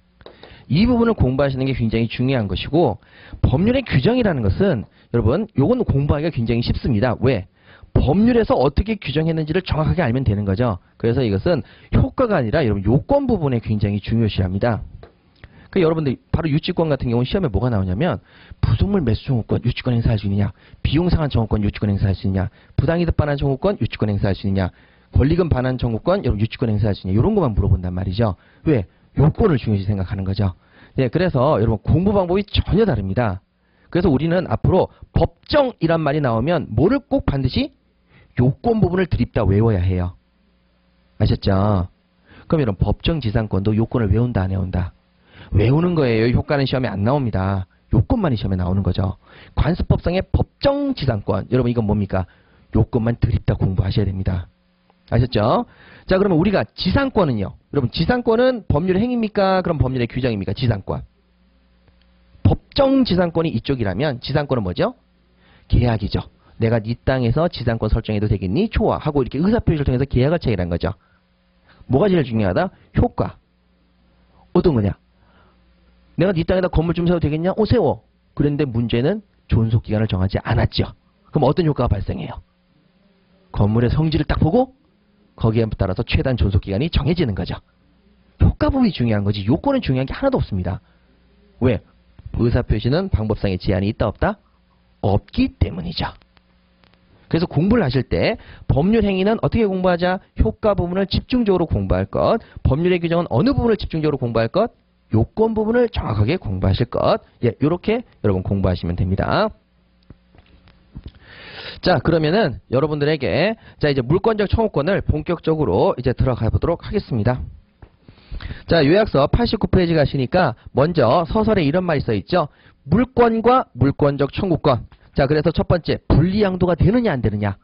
이 부분을 공부하시는 게 굉장히 중요한 것이고, 법률의 규정이라는 것은 여러분 요건 공부하기가 굉장히 쉽습니다. 왜? 법률에서 어떻게 규정했는지를 정확하게 알면 되는 거죠. 그래서 이것은 효과가 아니라 여러분 요건 부분에 굉장히 중요시합니다. 그 여러분들 바로 유치권 같은 경우는 시험에 뭐가 나오냐면 부속물 매수 청구권 유치권 행사할 수 있느냐, 비용 상한 청구권 유치권 행사할 수 있느냐, 부당이득 반환 청구권 유치권 행사할 수 있느냐, 권리금 반환 청구권 여러분 유치권 행사할 수 있느냐, 이런 것만 물어본단 말이죠. 왜? 요건을 중요시 생각하는 거죠. 네, 그래서 여러분 공부 방법이 전혀 다릅니다. 그래서 우리는 앞으로 법정이란 말이 나오면 뭐를 꼭 반드시 요건 부분을 드립다 외워야 해요. 아셨죠? 그럼 여러분 법정지상권도 요건을 외운다 안 외운다? 외우는 거예요. 효과는 시험에 안 나옵니다. 요건만이 시험에 나오는 거죠. 관습법상의 법정지상권, 여러분 이건 뭡니까? 요건만 드립다 공부하셔야 됩니다. 아셨죠? 자, 그러면 우리가 지상권은요. 여러분 지상권은 법률의 행위입니까? 그럼 법률의 규정입니까? 지상권. 법정지상권이 이쪽이라면 지상권은 뭐죠? 계약이죠. 내가 네 땅에서 지상권 설정해도 되겠니? 좋아. 하고 이렇게 의사표시를 통해서 계약을 체결한 거죠. 뭐가 제일 중요하다? 효과. 어떤 거냐? 내가 네 땅에다 건물 좀 세워도 되겠냐? 세워. 그런데 문제는 존속기간을 정하지 않았죠. 그럼 어떤 효과가 발생해요? 건물의 성질을 딱 보고 거기에 따라서 최단 존속기간이 정해지는 거죠. 효과 부분이 중요한 거지 요건은 중요한 게 하나도 없습니다. 왜? 의사표시는 방법상의 제한이 있다 없다? 없기 때문이죠. 그래서 공부를 하실 때 법률 행위는 어떻게 공부하자? 효과 부분을 집중적으로 공부할 것. 법률의 규정은 어느 부분을 집중적으로 공부할 것? 요건 부분을 정확하게 공부하실 것. 예, 요렇게 여러분 공부하시면 됩니다. 자, 그러면은 여러분들에게 자 이제 물권적 청구권을 본격적으로 이제 들어가 보도록 하겠습니다. 자, 요약서 89페이지 가시니까 먼저 서설에 이런 말이 써 있죠. 물권과 물권적 청구권. 자, 그래서 첫 번째 분리양도가 되느냐 안 되느냐.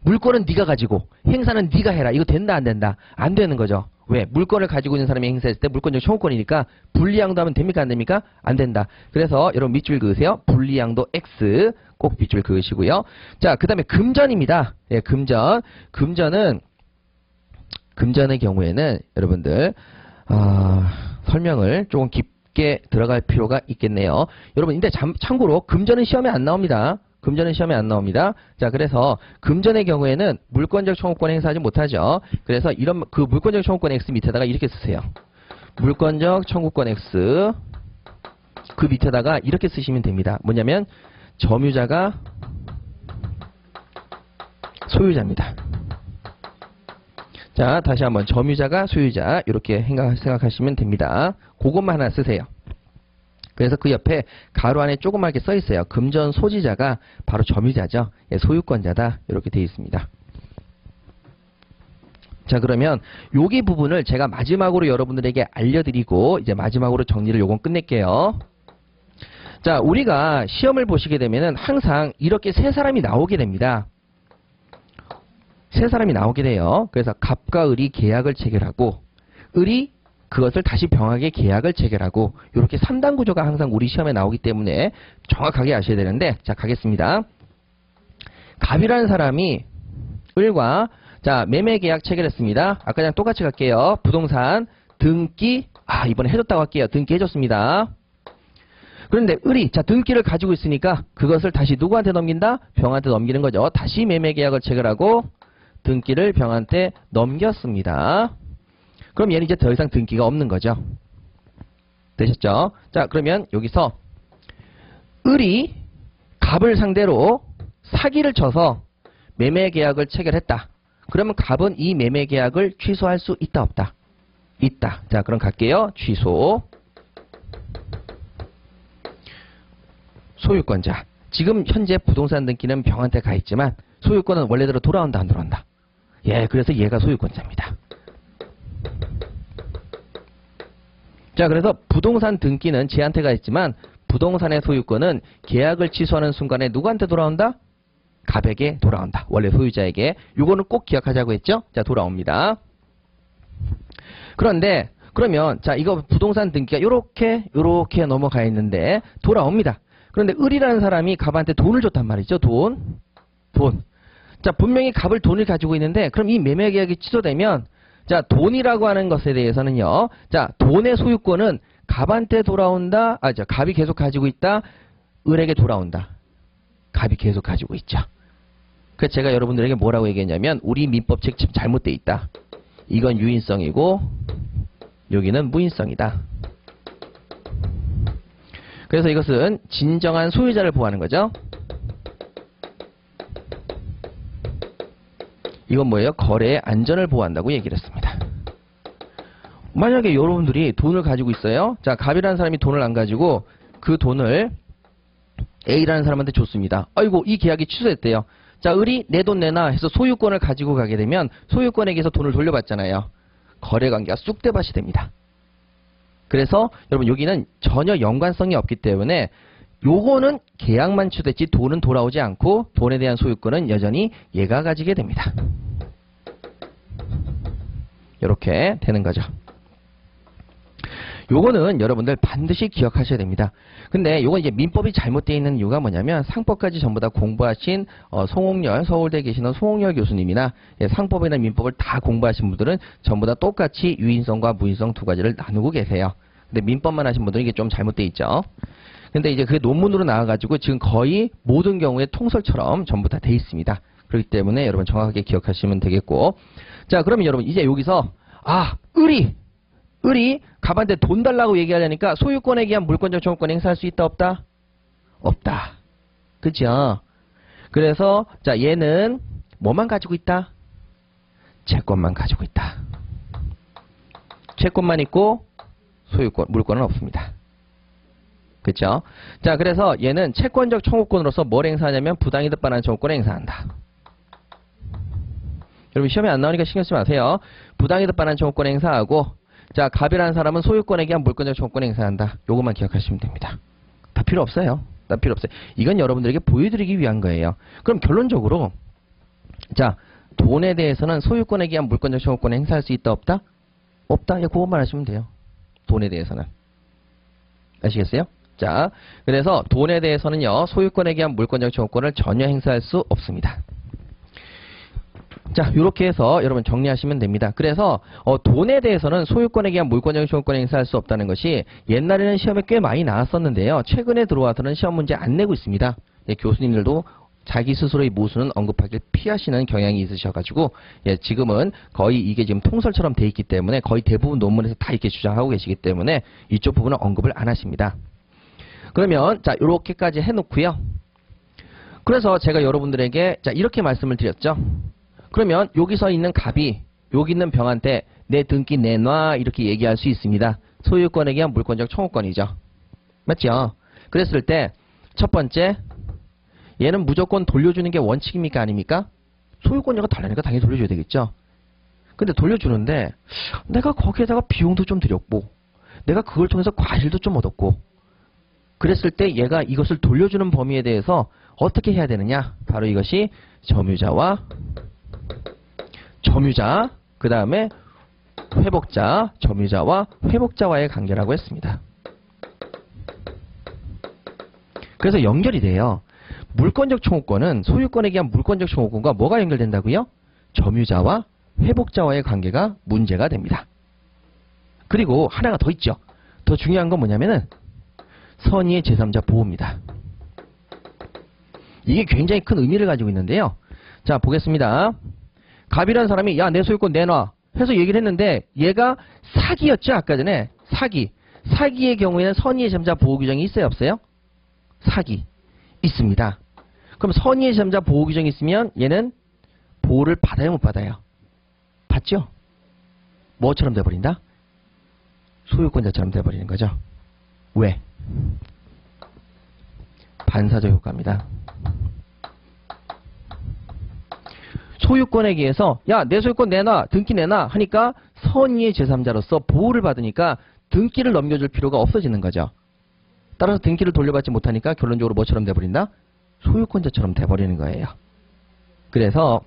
물권은 네가 가지고 행사는 네가 해라. 이거 된다 안 된다? 안 되는 거죠. 왜? 물권을 가지고 있는 사람이 행사했을 때 물권적 청구권이니까 분리양도하면 됩니까 안 됩니까? 안 된다. 그래서 여러분 밑줄 그으세요. 분리양도 X 꼭 밑줄 그으시고요. 자, 그 다음에 금전입니다. 예, 금전. 금전의 경우에는 여러분들 설명을 조금 깊게 들어갈 필요가 있겠네요. 여러분 근데 참고로 금전은 시험에 안 나옵니다. 금전은 시험에 안 나옵니다. 자, 그래서 금전의 경우에는 물권적 청구권 행사하지 못하죠. 그래서 이런 그 물권적 청구권 X 밑에다가 이렇게 쓰세요. 물권적 청구권 X 그 밑에다가 이렇게 쓰시면 됩니다. 뭐냐면 점유자가 소유자입니다. 자, 다시 한번 점유자가 소유자 이렇게 생각하시면 됩니다. 그것만 하나 쓰세요. 그래서 그 옆에 가로 안에 조그맣게 써 있어요. 금전 소지자가 바로 점유자죠. 예, 소유권자다 이렇게 되어 있습니다. 자, 그러면 여기 부분을 제가 마지막으로 여러분들에게 알려드리고 이제 마지막으로 정리를 요건 끝낼게요. 자, 우리가 시험을 보시게 되면은 항상 이렇게 세 사람이 나오게 됩니다. 세 사람이 나오게 돼요. 그래서 갑과 을이 계약을 체결하고 을이 그것을 다시 병하게 계약을 체결하고 이렇게 3단 구조가 항상 우리 시험에 나오기 때문에 정확하게 아셔야 되는데 자, 가겠습니다. 갑이라는 사람이 을과 자 매매 계약 체결했습니다. 아까랑 똑같이 갈게요. 부동산 등기 이번에 해줬다고 할게요. 등기 해줬습니다. 그런데 을이 자 등기를 가지고 있으니까 그것을 다시 누구한테 넘긴다? 병한테 넘기는 거죠. 다시 매매 계약을 체결하고 등기를 병한테 넘겼습니다. 그럼 얘는 이제 더 이상 등기가 없는 거죠. 되셨죠? 자, 그러면 여기서 을이 갑을 상대로 사기를 쳐서 매매 계약을 체결했다. 그러면 갑은 이 매매 계약을 취소할 수 있다 없다? 있다. 자, 그럼 갈게요. 취소. 소유권자. 지금 현재 부동산 등기는 병한테 가 있지만 소유권은 원래대로 돌아온다 안 돌아온다? 예, 그래서 얘가 소유권자입니다. 자, 그래서 부동산 등기는 쟤한테 가 있지만 부동산의 소유권은 계약을 취소하는 순간에 누구한테 돌아온다? 갑에게 돌아온다. 원래 소유자에게. 요거는 꼭 기억하자고 했죠? 자, 돌아옵니다. 그런데 그러면 자, 이거 부동산 등기가 요렇게 넘어가 있는데 돌아옵니다. 그런데 을이라는 사람이 갑한테 돈을 줬단 말이죠. 돈. 자, 분명히 갑을 돈을 가지고 있는데 그럼 이 매매 계약이 취소되면 자, 돈이라고 하는 것에 대해서는요. 자, 돈의 소유권은 갑한테 돌아온다. 갑이 계속 가지고 있다. 을에게 돌아온다. 갑이 계속 가지고 있죠. 그래서 제가 여러분들에게 뭐라고 얘기했냐면 우리 민법책 지금 잘못되어 있다. 이건 유인성이고 여기는 무인성이다. 그래서 이것은 진정한 소유자를 보호하는 거죠. 이건 뭐예요? 거래의 안전을 보호한다고 얘기를 했습니다. 만약에 여러분들이 돈을 가지고 있어요. 자, 갑이라는 사람이 돈을 안 가지고 그 돈을 A라는 사람한테 줬습니다. 아이고, 이 계약이 취소됐대요. 자, 을이 내 돈 내놔 해서 소유권을 가지고 가게 되면 소유권에게서 돈을 돌려받잖아요. 거래관계가 쑥대밭이 됩니다. 그래서 여러분 여기는 전혀 연관성이 없기 때문에 요거는 계약만 취소됐지 돈은 돌아오지 않고 돈에 대한 소유권은 여전히 얘가 가지게 됩니다. 이렇게 되는 거죠. 요거는 여러분들 반드시 기억하셔야 됩니다. 근데 요건 이제 민법이 잘못되어 있는 이유가 뭐냐면 상법까지 전부 다 공부하신 송홍열, 서울대에 계시는 송홍열 교수님이나 상법이나 민법을 다 공부하신 분들은 전부 다 똑같이 유인성과 무인성 두 가지를 나누고 계세요. 근데 민법만 하신 분들은 이게 좀 잘못되어 있죠. 근데 이제 그게 논문으로 나와가지고 지금 거의 모든 경우에 통설처럼 전부 다 돼 있습니다. 그렇기 때문에 여러분 정확하게 기억하시면 되겠고. 자, 그러면 여러분 이제 여기서 을이 갑한테 돈 달라고 얘기하려니까 소유권에 기한 물권적 청구권 행사할 수 있다 없다? 없다. 그죠? 그래서 자, 얘는 뭐만 가지고 있다? 채권만 가지고 있다. 채권만 있고 소유권, 물권은 없습니다. 그쵸? 자, 그래서 얘는 채권적 청구권으로서 뭘 행사하냐면 부당이득 반환 청구권을 행사한다. 여러분 시험에 안 나오니까 신경 쓰지 마세요. 부당이득 반환 청구권 행사하고 자, 갑이라는 사람은 소유권에 기한 물권적 청구권 행사한다. 요것만 기억하시면 됩니다. 다 필요 없어요. 다 필요 없어요. 이건 여러분들에게 보여드리기 위한 거예요. 그럼 결론적으로 자, 돈에 대해서는 소유권에 기한 물권적 청구권 행사할 수 있다 없다? 없다. 예, 그것만 하시면 돼요. 돈에 대해서는. 아시겠어요? 자, 그래서 돈에 대해서는요. 소유권에 기한 물권적 청구권을 전혀 행사할 수 없습니다. 자, 이렇게 해서 여러분 정리하시면 됩니다. 그래서 돈에 대해서는 소유권에 기한 물권적 청구권을 행사할 수 없다는 것이 옛날에는 시험에 꽤 많이 나왔었는데요. 최근에 들어와서는 시험 문제 안 내고 있습니다. 예, 교수님들도 자기 스스로의 모순은 언급하길 피하시는 경향이 있으셔가지고 예, 지금은 거의 이게 지금 통설처럼 돼 있기 때문에 거의 대부분 논문에서 다 이렇게 주장하고 계시기 때문에 이쪽 부분은 언급을 안 하십니다. 그러면 자, 이렇게까지 해놓고요. 그래서 제가 여러분들에게 자, 이렇게 말씀을 드렸죠. 그러면 여기서 있는 갑이 여기 있는 병한테 내 등기 내놔 이렇게 얘기할 수 있습니다. 소유권에 기한 물권적 청구권이죠. 맞죠? 그랬을 때 첫 번째 얘는 무조건 돌려주는 게 원칙입니까 아닙니까? 소유권자가 달라니까 당연히 돌려줘야 되겠죠. 근데 돌려주는데 내가 거기에다가 비용도 좀 들였고 내가 그걸 통해서 과실도 좀 얻었고 그랬을 때 얘가 이것을 돌려주는 범위에 대해서 어떻게 해야 되느냐? 바로 이것이 점유자, 그 다음에 회복자, 점유자와 회복자와의 관계라고 했습니다. 그래서 연결이 돼요. 물권적 청구권은 소유권에 기한 물권적 청구권과 뭐가 연결된다고요? 점유자와 회복자와의 관계가 문제가 됩니다. 그리고 하나가 더 있죠. 더 중요한 건 뭐냐면은 선의의 제3자 보호입니다. 이게 굉장히 큰 의미를 가지고 있는데요. 자, 보겠습니다. 갑이라는 사람이 야, 내 소유권 내놔 해서 얘기를 했는데 얘가 사기였죠. 아까 전에 사기의 경우에는 선의의 제3자 보호 규정이 있어요 없어요? 사기 있습니다. 그럼 선의의 제3자 보호 규정이 있으면 얘는 보호를 받아요 못 받아요? 받죠? 뭐처럼 돼버린다? 소유권자처럼 돼버리는 거죠. 왜? 반사적 효과입니다. 소유권에 의해서 야, 내 소유권 내놔, 등기 내놔 하니까 선의의 제3자로서 보호를 받으니까 등기를 넘겨줄 필요가 없어지는 거죠. 따라서 등기를 돌려받지 못하니까 결론적으로 뭐처럼 돼버린다? 소유권자처럼 돼버리는 거예요. 그래서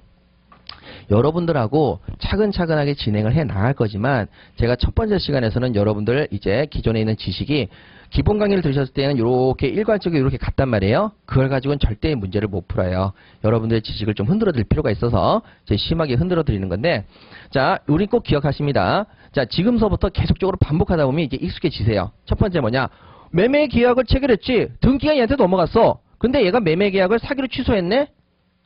여러분들하고 차근차근하게 진행을 해 나갈 거지만 제가 첫 번째 시간에서는 여러분들 이제 기존에 있는 지식이 기본 강의를 들으셨을 때는 이렇게 일괄적으로 이렇게 갔단 말이에요. 그걸 가지고는 절대 문제를 못 풀어요. 여러분들의 지식을 좀 흔들어 드릴 필요가 있어서 제 심하게 흔들어 드리는 건데, 자, 우리 꼭 기억하십니다. 자, 지금서부터 계속적으로 반복하다 보면 이제 익숙해지세요. 첫 번째 뭐냐? 매매 계약을 체결했지. 등기가 얘한테 넘어갔어. 근데 얘가 매매 계약을 사기로 취소했네?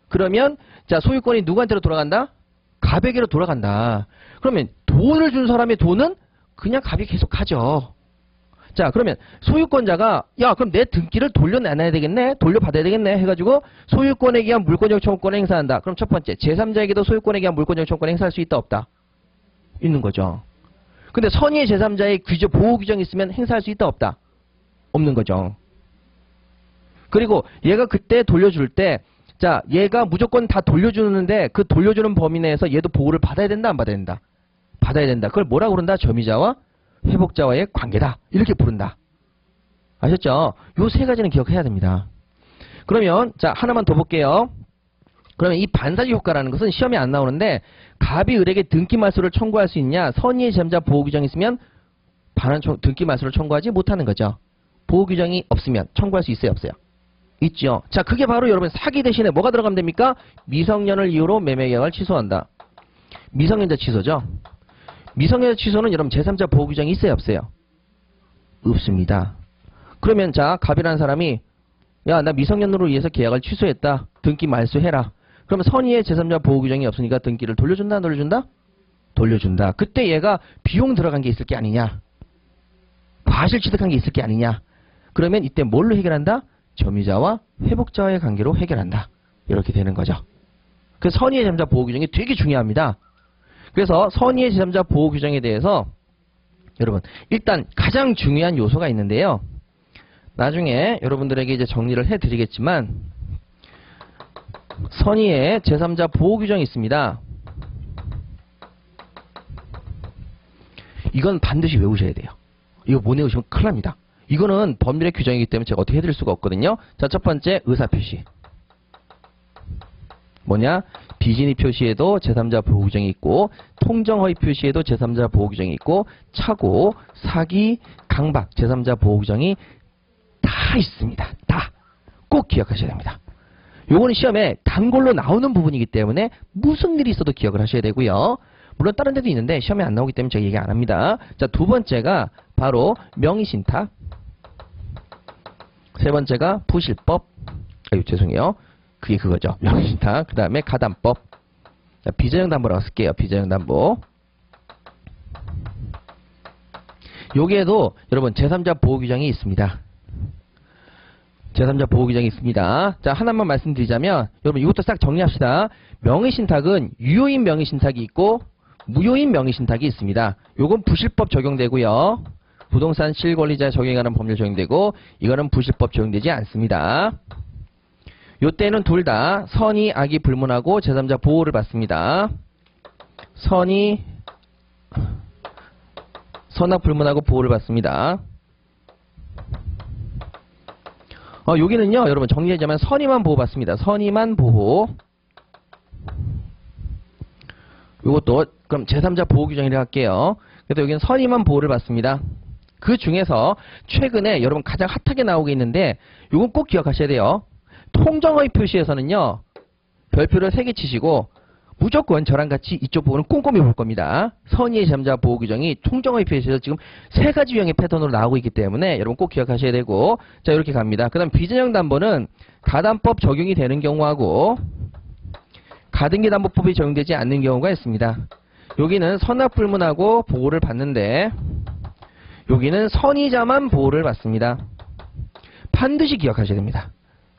그러면 자, 소유권이 누구한테로 돌아간다? 갑에게로 돌아간다. 그러면 돈을 준 사람의 돈은 그냥 갑이 계속 가죠. 자, 그러면 소유권자가 야, 그럼 내 등기를 돌려내놔야 되겠네? 돌려받아야 되겠네? 해가지고 소유권에 의한 물권적 청구권을 행사한다. 그럼 첫 번째, 제3자에게도 소유권에 의한 물권적 청구권을 행사할 수 있다, 없다? 있는 거죠. 근데 선의의 제3자의 보호 규정이 있으면 행사할 수 있다, 없다? 없는 거죠. 그리고 얘가 그때 돌려줄 때, 자, 얘가 무조건 다 돌려주는데 그 돌려주는 범위 내에서 얘도 보호를 받아야 된다, 안 받아야 된다? 받아야 된다. 그걸 뭐라고 그런다? 점유자와 회복자와의 관계다. 이렇게 부른다. 아셨죠? 요 세 가지는 기억해야 됩니다. 그러면 자, 하나만 더 볼게요. 그러면 이 반사적 효과라는 것은 시험에 안 나오는데 갑이 을에게 등기 말소를 청구할 수 있냐? 선의의 제3자 보호 규정이 있으면 반환 등기 말소를 청구하지 못하는 거죠. 보호 규정이 없으면 청구할 수 있어요, 없어요? 있죠. 자, 그게 바로 여러분 사기 대신에 뭐가 들어가면 됩니까? 미성년을 이유로 매매 계약을 취소한다. 미성년자 취소죠. 미성년자 취소는 여러분 제3자 보호 규정이 있어요, 없어요? 없습니다. 그러면 자, 갑이라는 사람이 야, 나 미성년으로 의해서 계약을 취소했다. 등기 말소해라. 그러면 선의의 제3자 보호 규정이 없으니까 등기를 돌려준다, 안 돌려준다? 돌려준다. 그때 얘가 비용 들어간 게 있을 게 아니냐? 과실 취득한 게 있을 게 아니냐? 그러면 이때 뭘로 해결한다? 점유자와 회복자와의 관계로 해결한다. 이렇게 되는 거죠. 그 선의의 제3자 보호 규정이 되게 중요합니다. 그래서 선의의 제3자 보호 규정에 대해서 여러분 일단 가장 중요한 요소가 있는데요. 나중에 여러분들에게 이제 정리를 해드리겠지만 선의의 제3자 보호 규정이 있습니다. 이건 반드시 외우셔야 돼요. 이거 못 외우시면 큰일 납니다. 이거는 법률의 규정이기 때문에 제가 어떻게 해드릴 수가 없거든요. 자, 첫 번째 의사표시. 뭐냐? 비진의 표시에도 제3자 보호 규정이 있고 통정허위 표시에도 제3자 보호 규정이 있고 착오, 사기, 강박 제3자 보호 규정이 다 있습니다. 다. 꼭 기억하셔야 됩니다. 요거는 시험에 단골로 나오는 부분이기 때문에 무슨 일이 있어도 기억을 하셔야 되고요. 물론 다른 데도 있는데 시험에 안 나오기 때문에 제가 얘기 안 합니다. 자, 두 번째가 바로 명의신탁. 세 번째가 부실법. 죄송해요. 그게 그거죠. 명의신탁. 그 다음에 가담법. 자, 비자형담보라고 쓸게요. 비자형담보. 여기에도 여러분 제3자 보호 규정이 있습니다. 제3자 보호 규정이 있습니다. 자, 하나만 말씀드리자면 여러분 이것도 싹 정리합시다. 명의신탁은 유효인 명의신탁이 있고 무효인 명의신탁이 있습니다. 요건 부실법 적용되고요. 부동산 실권리자에 적용에 관한 법률 적용되고 이거는 부실법 적용되지 않습니다. 요때는 둘 다 선의, 악이 불문하고 제3자 보호를 받습니다. 선의, 선악 불문하고 보호를 받습니다. 여기는요, 여러분 정리하자면 선의만 보호받습니다. 선의만 보호. 요것도 그럼 제3자 보호 규정이라 할게요. 그래서 여기는 선의만 보호를 받습니다. 그 중에서 최근에 여러분 가장 핫하게 나오고 있는데 요건 꼭 기억하셔야 돼요. 통정허위 표시에서는요, 별표를 3개 치시고 무조건 저랑 같이 이쪽 부분을 꼼꼼히 볼 겁니다. 선의의 제3자 보호 규정이 통정허위 표시에서 지금 3가지 유형의 패턴으로 나오고 있기 때문에 여러분 꼭 기억하셔야 되고, 자, 이렇게 갑니다. 그 다음 비진형 담보는 가담법 적용이 되는 경우하고 가등기담보법이 적용되지 않는 경우가 있습니다. 여기는 선악불문하고 보호를 받는데 여기는 선의자만 보호를 받습니다. 반드시 기억하셔야 됩니다.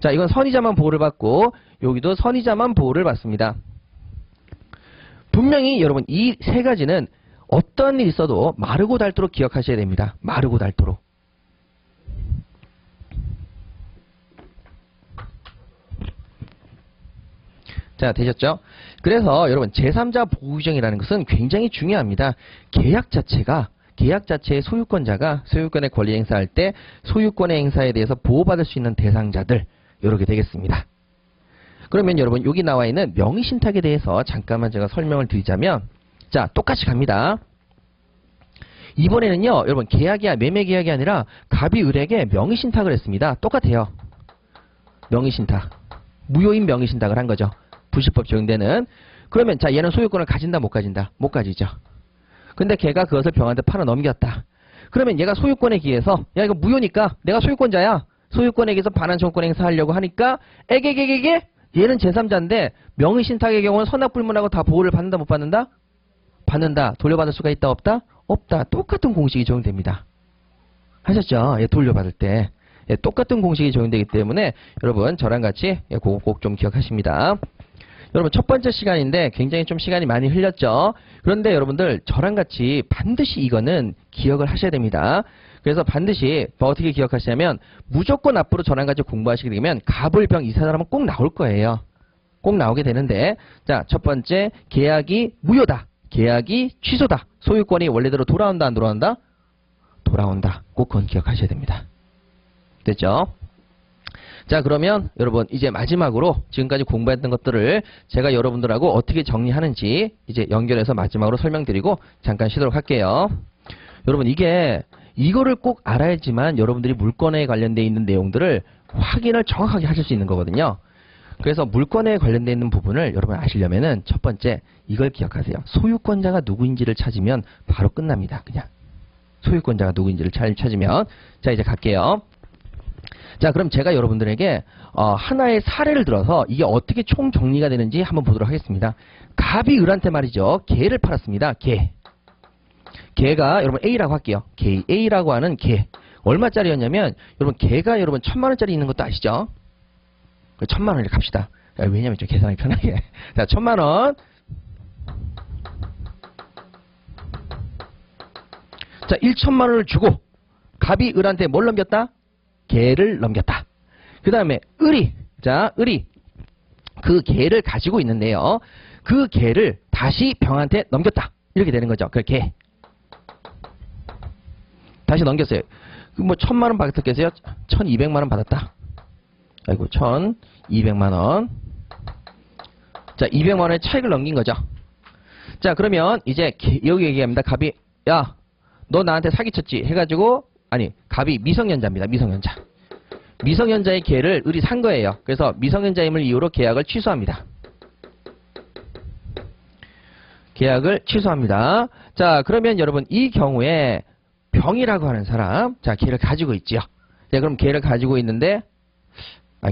자, 이건 선의자만 보호를 받고 여기도 선의자만 보호를 받습니다. 분명히 여러분 이 세 가지는 어떤 일이 있어도 마르고 닳도록 기억하셔야 됩니다. 마르고 닳도록. 자, 되셨죠? 그래서 여러분 제3자 보호 규정이라는 것은 굉장히 중요합니다. 계약 자체의 소유권자가 소유권의 권리 행사할 때 소유권의 행사에 대해서 보호받을 수 있는 대상자들, 이렇게 되겠습니다. 그러면 여러분 여기 나와 있는 명의신탁에 대해서 잠깐만 제가 설명을 드리자면, 자, 똑같이 갑니다. 이번에는요, 여러분 계약이 매매계약이 아니라 갑이 을에게 명의신탁을 했습니다. 똑같아요. 명의신탁. 무효인 명의신탁을 한 거죠. 부실법 적용되는. 그러면 자, 얘는 소유권을 가진다 못 가진다? 못 가지죠. 근데 걔가 그것을 병한테 팔아 넘겼다. 그러면 얘가 소유권에 기해서, 야, 이거 무효니까 내가 소유권자야. 소유권에 기해서 반환 청구권 행사하려고 하니까 에게게게게 얘는 제3자인데 명의신탁의 경우는 선악불문하고 다 보호를 받는다 못 받는다? 받는다. 돌려받을 수가 있다 없다? 없다. 똑같은 공식이 적용됩니다. 하셨죠? 예, 돌려받을 때. 예, 똑같은 공식이 적용되기 때문에 여러분 저랑 같이 예, 그거 꼭 좀 기억하십니다. 여러분 첫 번째 시간인데 굉장히 좀 시간이 많이 흘렸죠. 그런데 여러분들 저랑 같이 반드시 이거는 기억을 하셔야 됩니다. 그래서 반드시 어떻게 기억하시냐면 무조건 앞으로 저랑 같이 공부하시게 되면 갑을병 이 사람은 꼭 나올 거예요. 꼭 나오게 되는데, 자, 첫 번째 계약이 무효다. 계약이 취소다. 소유권이 원래대로 돌아온다 안 돌아온다? 돌아온다. 꼭 그건 기억하셔야 됩니다. 됐죠? 자, 그러면 여러분 이제 마지막으로 지금까지 공부했던 것들을 제가 여러분들하고 어떻게 정리하는지 이제 연결해서 마지막으로 설명드리고 잠깐 쉬도록 할게요. 여러분 이거를 꼭 알아야지만 여러분들이 물권에 관련되어 있는 내용들을 확인을 정확하게 하실 수 있는 거거든요. 그래서 물권에 관련되어 있는 부분을 여러분 아시려면은 첫 번째 이걸 기억하세요. 소유권자가 누구인지를 찾으면 바로 끝납니다. 그냥 소유권자가 누구인지를 찾으면. 자, 이제 갈게요. 자, 그럼 제가 여러분들에게 하나의 사례를 들어서 이게 어떻게 총 정리가 되는지 한번 보도록 하겠습니다. 갑이 을한테 말이죠. 개를 팔았습니다. 개가 여러분 A라고 할게요. A라고 하는 개. 얼마짜리였냐면 여러분 개가 여러분 1000만원짜리 있는 것도 아시죠? 1000만원 이렇게 갑시다. 왜냐면 좀 계산하기 편하게. 자, 1000만원. 자, 1000만원을 주고 갑이 을한테 뭘 넘겼다? 개를 넘겼다. 그 다음에 을이 그 개를 가지고 있는데요. 그 개를 다시 병한테 넘겼다. 이렇게 되는 거죠. 그 개. 다시 넘겼어요. 뭐 1000만원 받았겠어요? 1200만원 받았다. 아이고 1200만원. 자, 200만원의 차익을 넘긴 거죠. 자, 그러면 이제 여기 얘기합니다. 갑이 야, 너 나한테 사기쳤지 해가지고, 아니 갑이 미성년자입니다. 미성년자의 개를 을이 산 거예요. 그래서 미성년자임을 이유로 계약을 취소합니다. 자, 그러면 여러분 이 경우에 병이라고 하는 사람, 자, 개를 가지고 있지요. 자, 그럼 개를 가지고 있는데,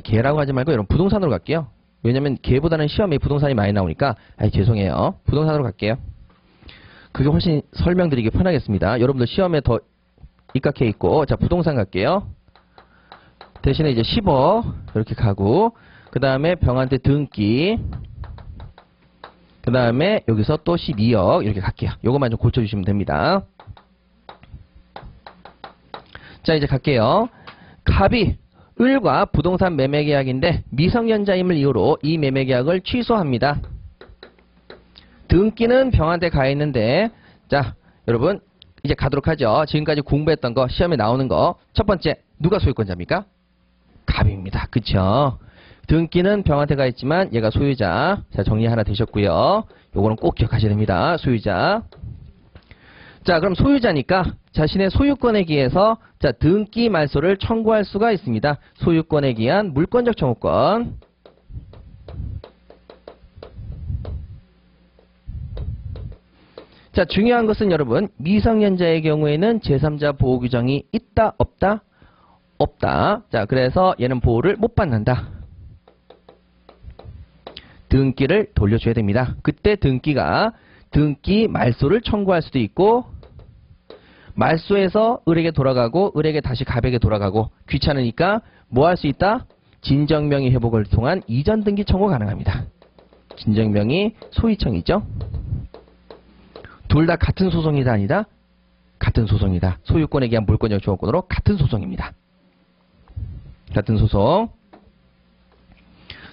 개라고 하지 말고 여러분 부동산으로 갈게요. 왜냐면 개보다는 시험에 부동산이 많이 나오니까, 죄송해요. 부동산으로 갈게요. 그게 훨씬 설명드리기 편하겠습니다. 여러분들 시험에 더 입각해 있고, 자, 부동산 갈게요. 대신에 이제 10억 이렇게 가고, 그 다음에 병한테 등기, 그 다음에 여기서 또 12억 이렇게 갈게요. 요것만 좀 고쳐주시면 됩니다. 자, 이제 갈게요. 갑이 을과 부동산 매매계약인데 미성년자임을 이유로 이 매매계약을 취소합니다. 등기는 병한테 가 있는데, 자, 여러분 이제 가도록 하죠. 지금까지 공부했던 거, 시험에 나오는 거. 첫 번째, 누가 소유권자입니까? 갑입니다. 그쵸? 등기는 병한테 가 있지만 얘가 소유자. 자, 정리 하나 되셨고요. 요거는 꼭 기억하셔야 됩니다. 소유자. 자, 그럼 소유자니까 자신의 소유권에 기해서 자, 등기 말소를 청구할 수가 있습니다. 소유권에 기한 물권적 청구권. 자, 중요한 것은 여러분 미성년자의 경우에는 제3자 보호 규정이 있다 없다? 없다. 자, 그래서 얘는 보호를 못 받는다. 등기를 돌려줘야 됩니다. 그때 등기 말소를 청구할 수도 있고, 말소에서 을에게 돌아가고 을에게 다시 갑에게 돌아가고, 귀찮으니까 뭐 할 수 있다? 진정명의 회복을 통한 이전 등기 청구 가능합니다. 진정명의 소위청이죠. 둘 다 같은 소송이다 아니다? 같은 소송이다. 소유권에 기한 물권적 청구권으로 같은 소송입니다. 같은 소송.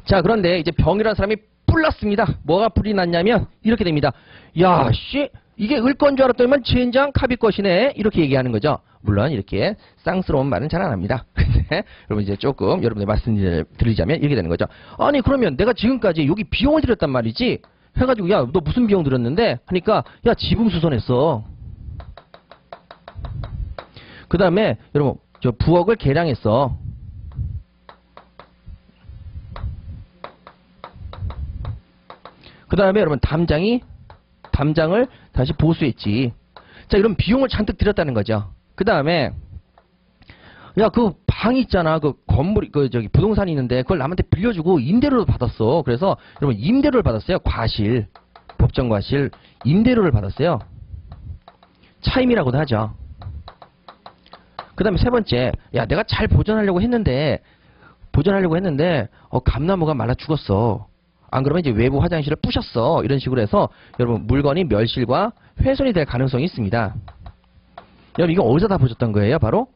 자, 그런데 이제 병이라는 사람이 뿔났습니다. 뭐가 뿔이 났냐면 이렇게 됩니다. 야, 씨, 이게 을 건 줄 알았더니만 젠장 갑이 것이네. 이렇게 얘기하는 거죠. 물론 이렇게 쌍스러운 말은 잘 안 합니다. 근데 여러분 이제 조금 여러분들 말씀드리자면 이렇게 되는 거죠. 아니 그러면 내가 지금까지 여기 비용을 들였단 말이지 해가지고 야 너 무슨 비용 들였는데 하니까 야 지붕수선했어. 그 다음에 여러분 저 부엌을 개량했어. 그 다음에 여러분 담장을 다시 보수했지. 자 이런 비용을 잔뜩 들였다는 거죠. 그 다음에 야 그 방 있잖아. 그 건물 저기 부동산이 있는데 그걸 남한테 빌려주고 임대료를 받았어. 그래서 여러분 임대료를 받았어요. 과실, 법정과실 임대료를 받았어요. 차임이라고도 하죠. 그 다음에 세 번째, 야 내가 잘 보존하려고 했는데 감나무가 말라 죽었어. 안 그러면 이제 외부 화장실을 부셨어. 이런 식으로 해서 여러분 물건이 멸실과 훼손이 될 가능성이 있습니다. 여러분 이거 어디서 다 보셨던 거예요? 바로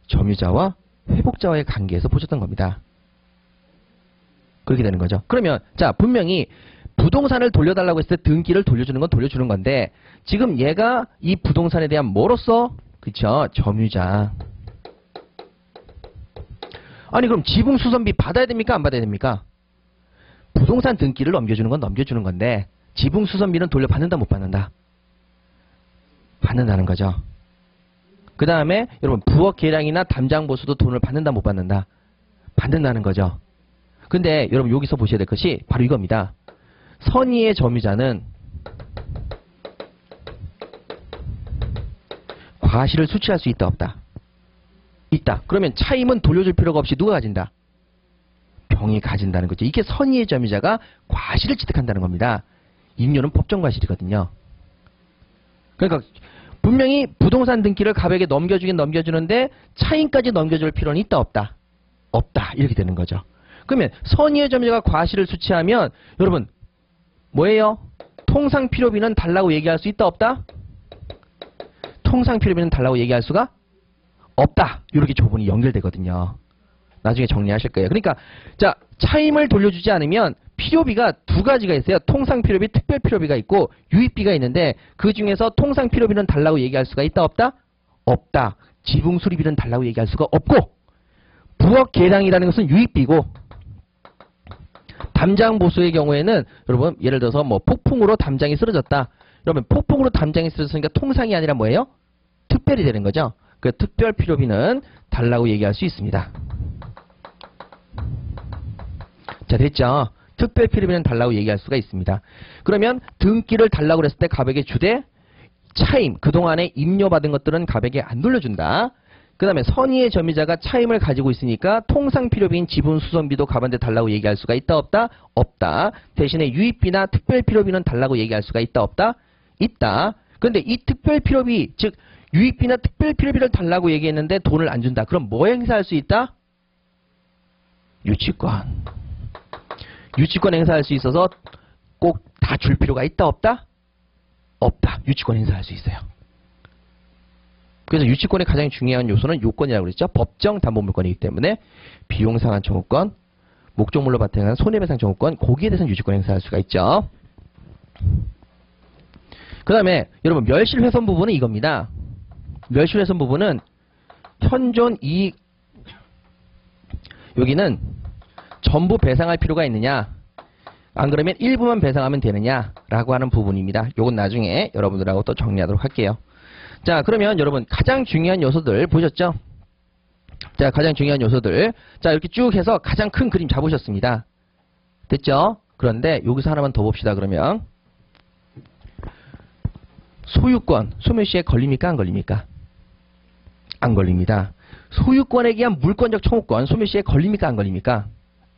점유자와 회복자와의 관계에서 보셨던 겁니다. 그렇게 되는 거죠. 그러면 자 분명히 부동산을 돌려달라고 했을 때 등기를 돌려주는 건 돌려주는 건데 지금 얘가 이 부동산에 대한 뭐로서? 그쵸? 점유자. 아니 그럼 지붕 수선비 받아야 됩니까? 안 받아야 됩니까? 부동산 등기를 넘겨주는 건 넘겨주는 건데 지붕 수선비는 돌려받는다 못 받는다? 받는다는 거죠. 그 다음에 여러분 부엌 개량이나 담장 보수도 돈을 받는다 못 받는다? 받는다는 거죠. 근데 여러분 여기서 보셔야 될 것이 바로 이겁니다. 선의의 점유자는 과실을 수취할 수 있다 없다? 있다. 그러면 차임은 돌려줄 필요가 없이 누가 가진다? 병이 가진다는 거죠. 이게 선의의 점유자가 과실을 취득한다는 겁니다. 임료는 법정 과실이거든요. 그러니까 분명히 부동산 등기를 갑에게 넘겨주긴 넘겨주는데 차임까지 넘겨줄 필요는 있다 없다? 없다. 이렇게 되는 거죠. 그러면 선의의 점유자가 과실을 수취하면 여러분 뭐예요? 통상 필요비는 달라고 얘기할 수 있다 없다? 통상 필요비는 달라고 얘기할 수가 없다. 이렇게 조문이 연결되거든요. 나중에 정리하실 거예요. 그러니까 자 차임을 돌려주지 않으면 필요비가 두 가지가 있어요. 통상 필요비, 특별 필요비가 있고 유입비가 있는데 그 중에서 통상 필요비는 달라고 얘기할 수가 있다 없다? 없다. 지붕 수리비는 달라고 얘기할 수가 없고 부엌 개량이라는 것은 유입비고 담장 보수의 경우에는 여러분 예를 들어서 뭐 폭풍으로 담장이 쓰러졌다. 여러분 폭풍으로 담장이 쓰러졌으니까 통상이 아니라 뭐예요? 특별이 되는 거죠. 그 특별 필요비는 달라고 얘기할 수 있습니다. 자 됐죠? 특별 필요비는 달라고 얘기할 수가 있습니다. 그러면 등기를 달라고 그랬을 때 갑에게 주되 차임, 그동안에 임료받은 것들은 갑에게 안 돌려준다. 그 다음에 선의의 점유자가 차임을 가지고 있으니까 통상 필요비인 지분 수선비도 갑한테 달라고 얘기할 수가 있다 없다? 없다. 대신에 유입비나 특별 필요비는 달라고 얘기할 수가 있다 없다? 있다. 그런데 이 특별 필요비, 즉 유입비나 특별 필요비를 달라고 얘기했는데 돈을 안 준다. 그럼 뭐 행사할 수 있다? 유치권. 유치권 행사할 수 있어서 꼭 다 줄 필요가 있다 없다? 없다. 유치권 행사할 수 있어요. 그래서 유치권의 가장 중요한 요소는 요건이라고 그랬죠. 법정 담보물권이기 때문에 비용상환 청구권, 목적물로 바탕한 손해배상 청구권, 거기에 대해서는 유치권 행사할 수가 있죠. 그 다음에 여러분 멸실훼손 부분은 이겁니다. 멸실훼손 부분은 현존 이익 여기는 전부 배상할 필요가 있느냐 안 그러면 일부만 배상하면 되느냐라고 하는 부분입니다. 요건 나중에 여러분들하고 또 정리하도록 할게요. 자 그러면 여러분 가장 중요한 요소들 보셨죠? 자 가장 중요한 요소들 자 이렇게 쭉 해서 가장 큰 그림 잡으셨습니다. 됐죠? 그런데 여기서 하나만 더 봅시다. 그러면 소유권 소멸시에 걸립니까 안 걸립니까? 안 걸립니다. 소유권에 대한 물권적 청구권 소멸시에 걸립니까 안 걸립니까?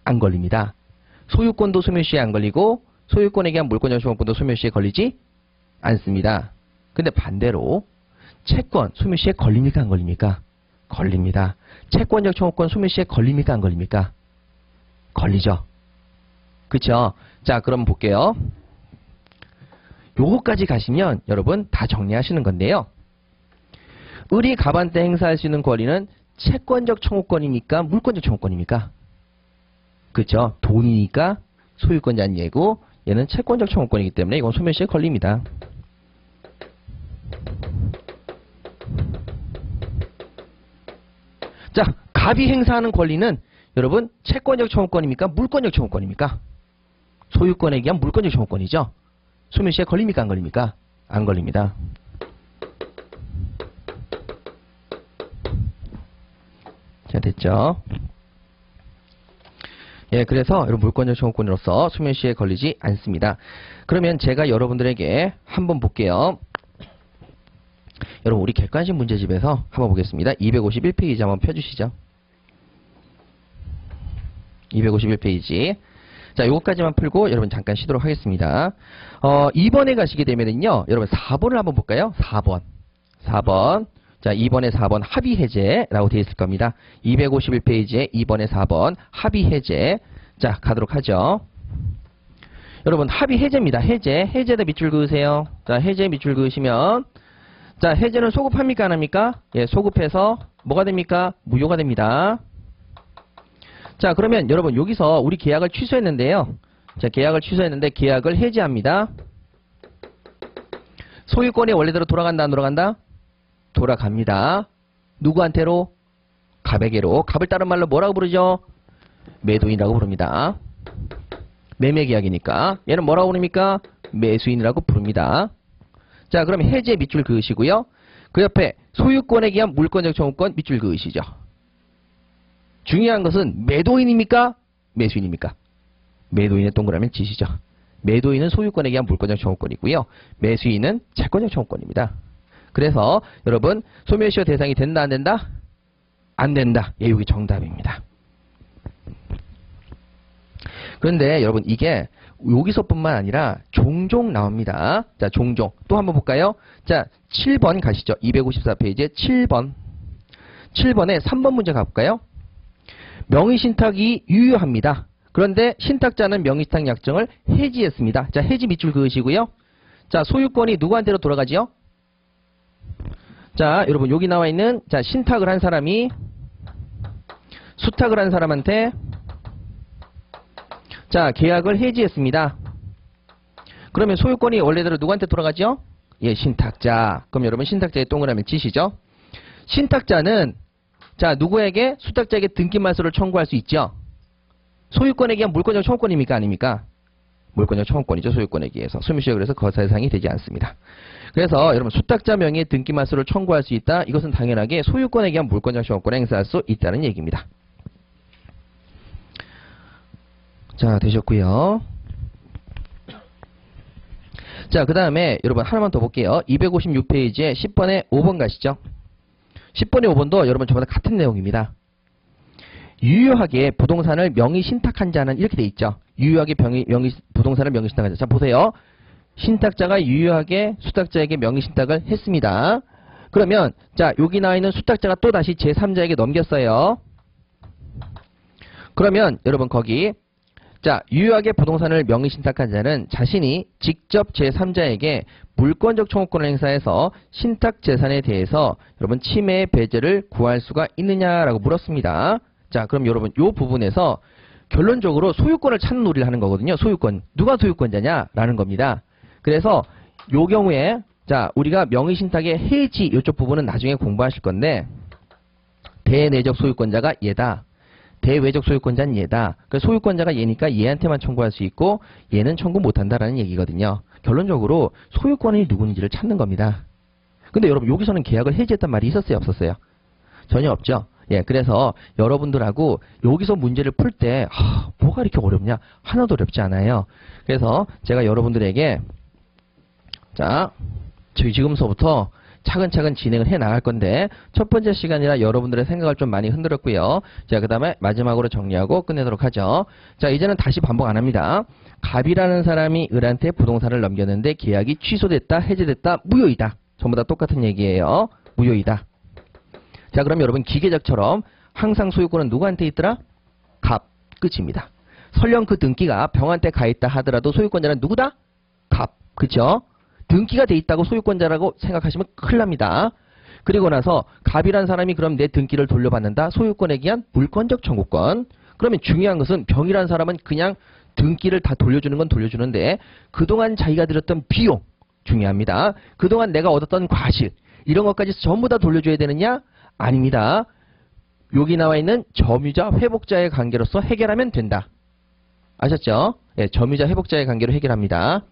안 걸립니다. 소유권도 소멸시에 안 걸리고 소유권에 대한 물권적 청구권도 소멸시에 걸리지 않습니다. 근데 반대로 채권 소멸시에 걸립니까 안 걸립니까? 걸립니다. 채권적 청구권 소멸시에 걸립니까 안 걸립니까? 걸리죠. 그쵸? 자 그럼 볼게요. 요거까지 가시면 여러분 다 정리하시는 건데요. 을이 갑한테 행사할 수 있는 권리는 채권적 청구권입니까? 물권적 청구권입니까? 그쵸? 돈이니까 소유권자는 얘고 얘는 채권적 청구권이기 때문에 이건 소멸시에 걸립니다. 자, 갑이 행사하는 권리는 여러분 채권적 청구권입니까? 물권적 청구권입니까? 소유권에 의한 물권적 청구권이죠. 소멸시효에 걸립니까? 안 걸립니까? 안 걸립니다. 자, 됐죠? 예, 그래서 여러분 물권적 청구권으로서 소멸시효에 걸리지 않습니다. 그러면 제가 여러분들에게 한번 볼게요. 여러분 우리 객관식 문제집에서 한번 보겠습니다. 251페이지 한번 펴주시죠. 251페이지. 자, 요것까지만 풀고 여러분 잠깐 쉬도록 하겠습니다. 2번에 가시게 되면은요, 여러분 4번을 한번 볼까요? 4번. 자, 2번에 4번 합의 해제라고 되어 있을 겁니다. 251페이지에 2번에 4번 합의 해제. 자, 가도록 하죠. 여러분 합의 해제입니다. 해제에다 밑줄 그으세요. 자, 해제 밑줄 그으시면, 자, 해제는 소급합니까? 안 합니까? 예, 소급해서 뭐가 됩니까? 무효가 됩니다. 자, 그러면 여러분 여기서 우리 계약을 취소했는데요. 자, 계약을 취소했는데 계약을 해지합니다. 소유권이 원래대로 돌아간다, 안 돌아간다? 돌아갑니다. 누구한테로? 갑에게로. 갑을 다른 말로 뭐라고 부르죠? 매도인이라고 부릅니다. 매매계약이니까. 얘는 뭐라고 부릅니까? 매수인이라고 부릅니다. 자, 그럼 해제 밑줄 그으시고요. 그 옆에 소유권에 의한 물권적 청구권 밑줄 그으시죠. 중요한 것은 매도인입니까? 매수인입니까? 매도인의 동그라미 치시죠. 매도인은 소유권에 의한 물권적 청구권이고요. 매수인은 채권적 청구권입니다. 그래서 여러분 소멸시효 대상이 된다, 안 된다? 안 된다. 예, 여기 정답입니다. 그런데 여러분 이게 여기서뿐만 아니라 종종 나옵니다. 자, 종종. 또 한번 볼까요? 자, 7번 가시죠. 254페이지에 7번. 7번에 3번 문제 가볼까요? 명의신탁이 유효합니다. 그런데 신탁자는 명의신탁 약정을 해지했습니다. 자, 해지 밑줄 그으시고요. 자, 소유권이 누구한테로 돌아가지요? 자, 여러분 여기 나와 있는, 자, 신탁을 한 사람이 수탁을 한 사람한테, 자, 계약을 해지했습니다. 그러면 소유권이 원래대로 누구한테 돌아가죠? 예, 신탁자. 그럼 여러분 신탁자의 동그라미 치시죠. 신탁자는, 자, 누구에게? 수탁자에게 등기말소를 청구할 수 있죠. 소유권에 의한 물권적 청구권입니까? 아닙니까? 물권적 청구권이죠. 소유권에 의해서. 소멸시효에 그래서 거사대상이 되지 않습니다. 그래서 여러분 수탁자 명의의 등기말소를 청구할 수 있다. 이것은 당연하게 소유권에 의한 물권적 청구권을 행사할 수 있다는 얘기입니다. 자, 되셨고요. 자, 그 다음에 여러분 하나만 더 볼게요. 256페이지에 10번에 5번 가시죠. 10번에 5번도 여러분 저보다 같은 내용입니다. 유효하게 부동산을 명의신탁한 자는 이렇게 돼 있죠. 유효하게 부동산을 명의신탁한 자. 자, 보세요. 신탁자가 유효하게 수탁자에게 명의신탁을 했습니다. 그러면 자, 여기 나와 있는 수탁자가 또 다시 제3자에게 넘겼어요. 그러면 여러분 거기, 자, 유효하게 부동산을 명의신탁한 자는 자신이 직접 제3자에게 물권적 청구권을 행사해서 신탁 재산에 대해서 여러분 침해 배제를 구할 수가 있느냐라고 물었습니다. 자, 그럼 여러분 이 부분에서 결론적으로 소유권을 찾는 놀이를 하는 거거든요. 소유권. 누가 소유권자냐? 라는 겁니다. 그래서 요 경우에, 자, 우리가 명의신탁의 해지 이쪽 부분은 나중에 공부하실 건데, 대내적 소유권자가 얘다. 대외적 소유권자는 얘다. 그래서 소유권자가 얘니까 얘한테만 청구할 수 있고 얘는 청구 못한다라는 얘기거든요. 결론적으로 소유권이 누구인지를 찾는 겁니다. 근데 여러분 여기서는 계약을 해지했단 말이 있었어요? 없었어요? 전혀 없죠. 예, 그래서 여러분들하고 여기서 문제를 풀 때 뭐가 이렇게 어렵냐? 하나도 어렵지 않아요. 그래서 제가 여러분들에게, 자, 지금서부터 차근차근 진행을 해 나갈 건데, 첫 번째 시간이라 여러분들의 생각을 좀 많이 흔들었고요. 자, 그 다음에 마지막으로 정리하고 끝내도록 하죠. 자, 이제는 다시 반복 안 합니다. 갑이라는 사람이 을한테 부동산을 넘겼는데 계약이 취소됐다, 해제됐다, 무효이다. 전부 다 똑같은 얘기예요. 무효이다. 자, 그럼 여러분 기계적처럼 항상 소유권은 누구한테 있더라? 갑. 끝입니다. 설령 그 등기가 병한테 가 있다 하더라도 소유권자는 누구다? 갑. 그쵸? 등기가 돼 있다고 소유권자라고 생각하시면 큰일 납니다. 그리고 나서 갑이란 사람이 그럼 내 등기를 돌려받는다. 소유권에 의한 물권적 청구권. 그러면 중요한 것은 병이란 사람은 그냥 등기를 다 돌려주는 건 돌려주는데 그동안 자기가 들였던 비용 중요합니다. 그동안 내가 얻었던 과실 이런 것까지 전부 다 돌려줘야 되느냐? 아닙니다. 여기 나와 있는 점유자, 회복자의 관계로서 해결하면 된다. 아셨죠? 예, 점유자, 회복자의 관계로 해결합니다.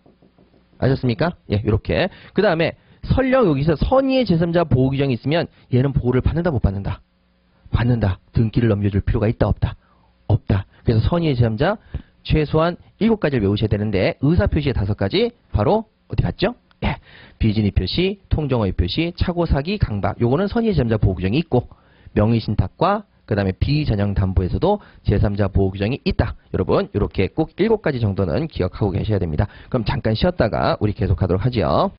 아셨습니까? 예, 요렇게. 그 다음에 설령 여기서 선의의 제3자 보호 규정이 있으면 얘는 보호를 받는다, 못 받는다? 받는다. 등기를 넘겨줄 필요가 있다, 없다? 없다. 그래서 선의의 제3자 최소한 7가지를 외우셔야 되는데 의사표시의 5가지 바로 어디 갔죠? 예, 비진의 표시, 통정의 표시, 착오사기, 강박. 요거는 선의의 제3자 보호 규정이 있고 명의신탁과 그 다음에 비전형 담보에서도 제3자 보호 규정이 있다. 여러분 이렇게 꼭 7가지 정도는 기억하고 계셔야 됩니다. 그럼 잠깐 쉬었다가 우리 계속하도록 하죠.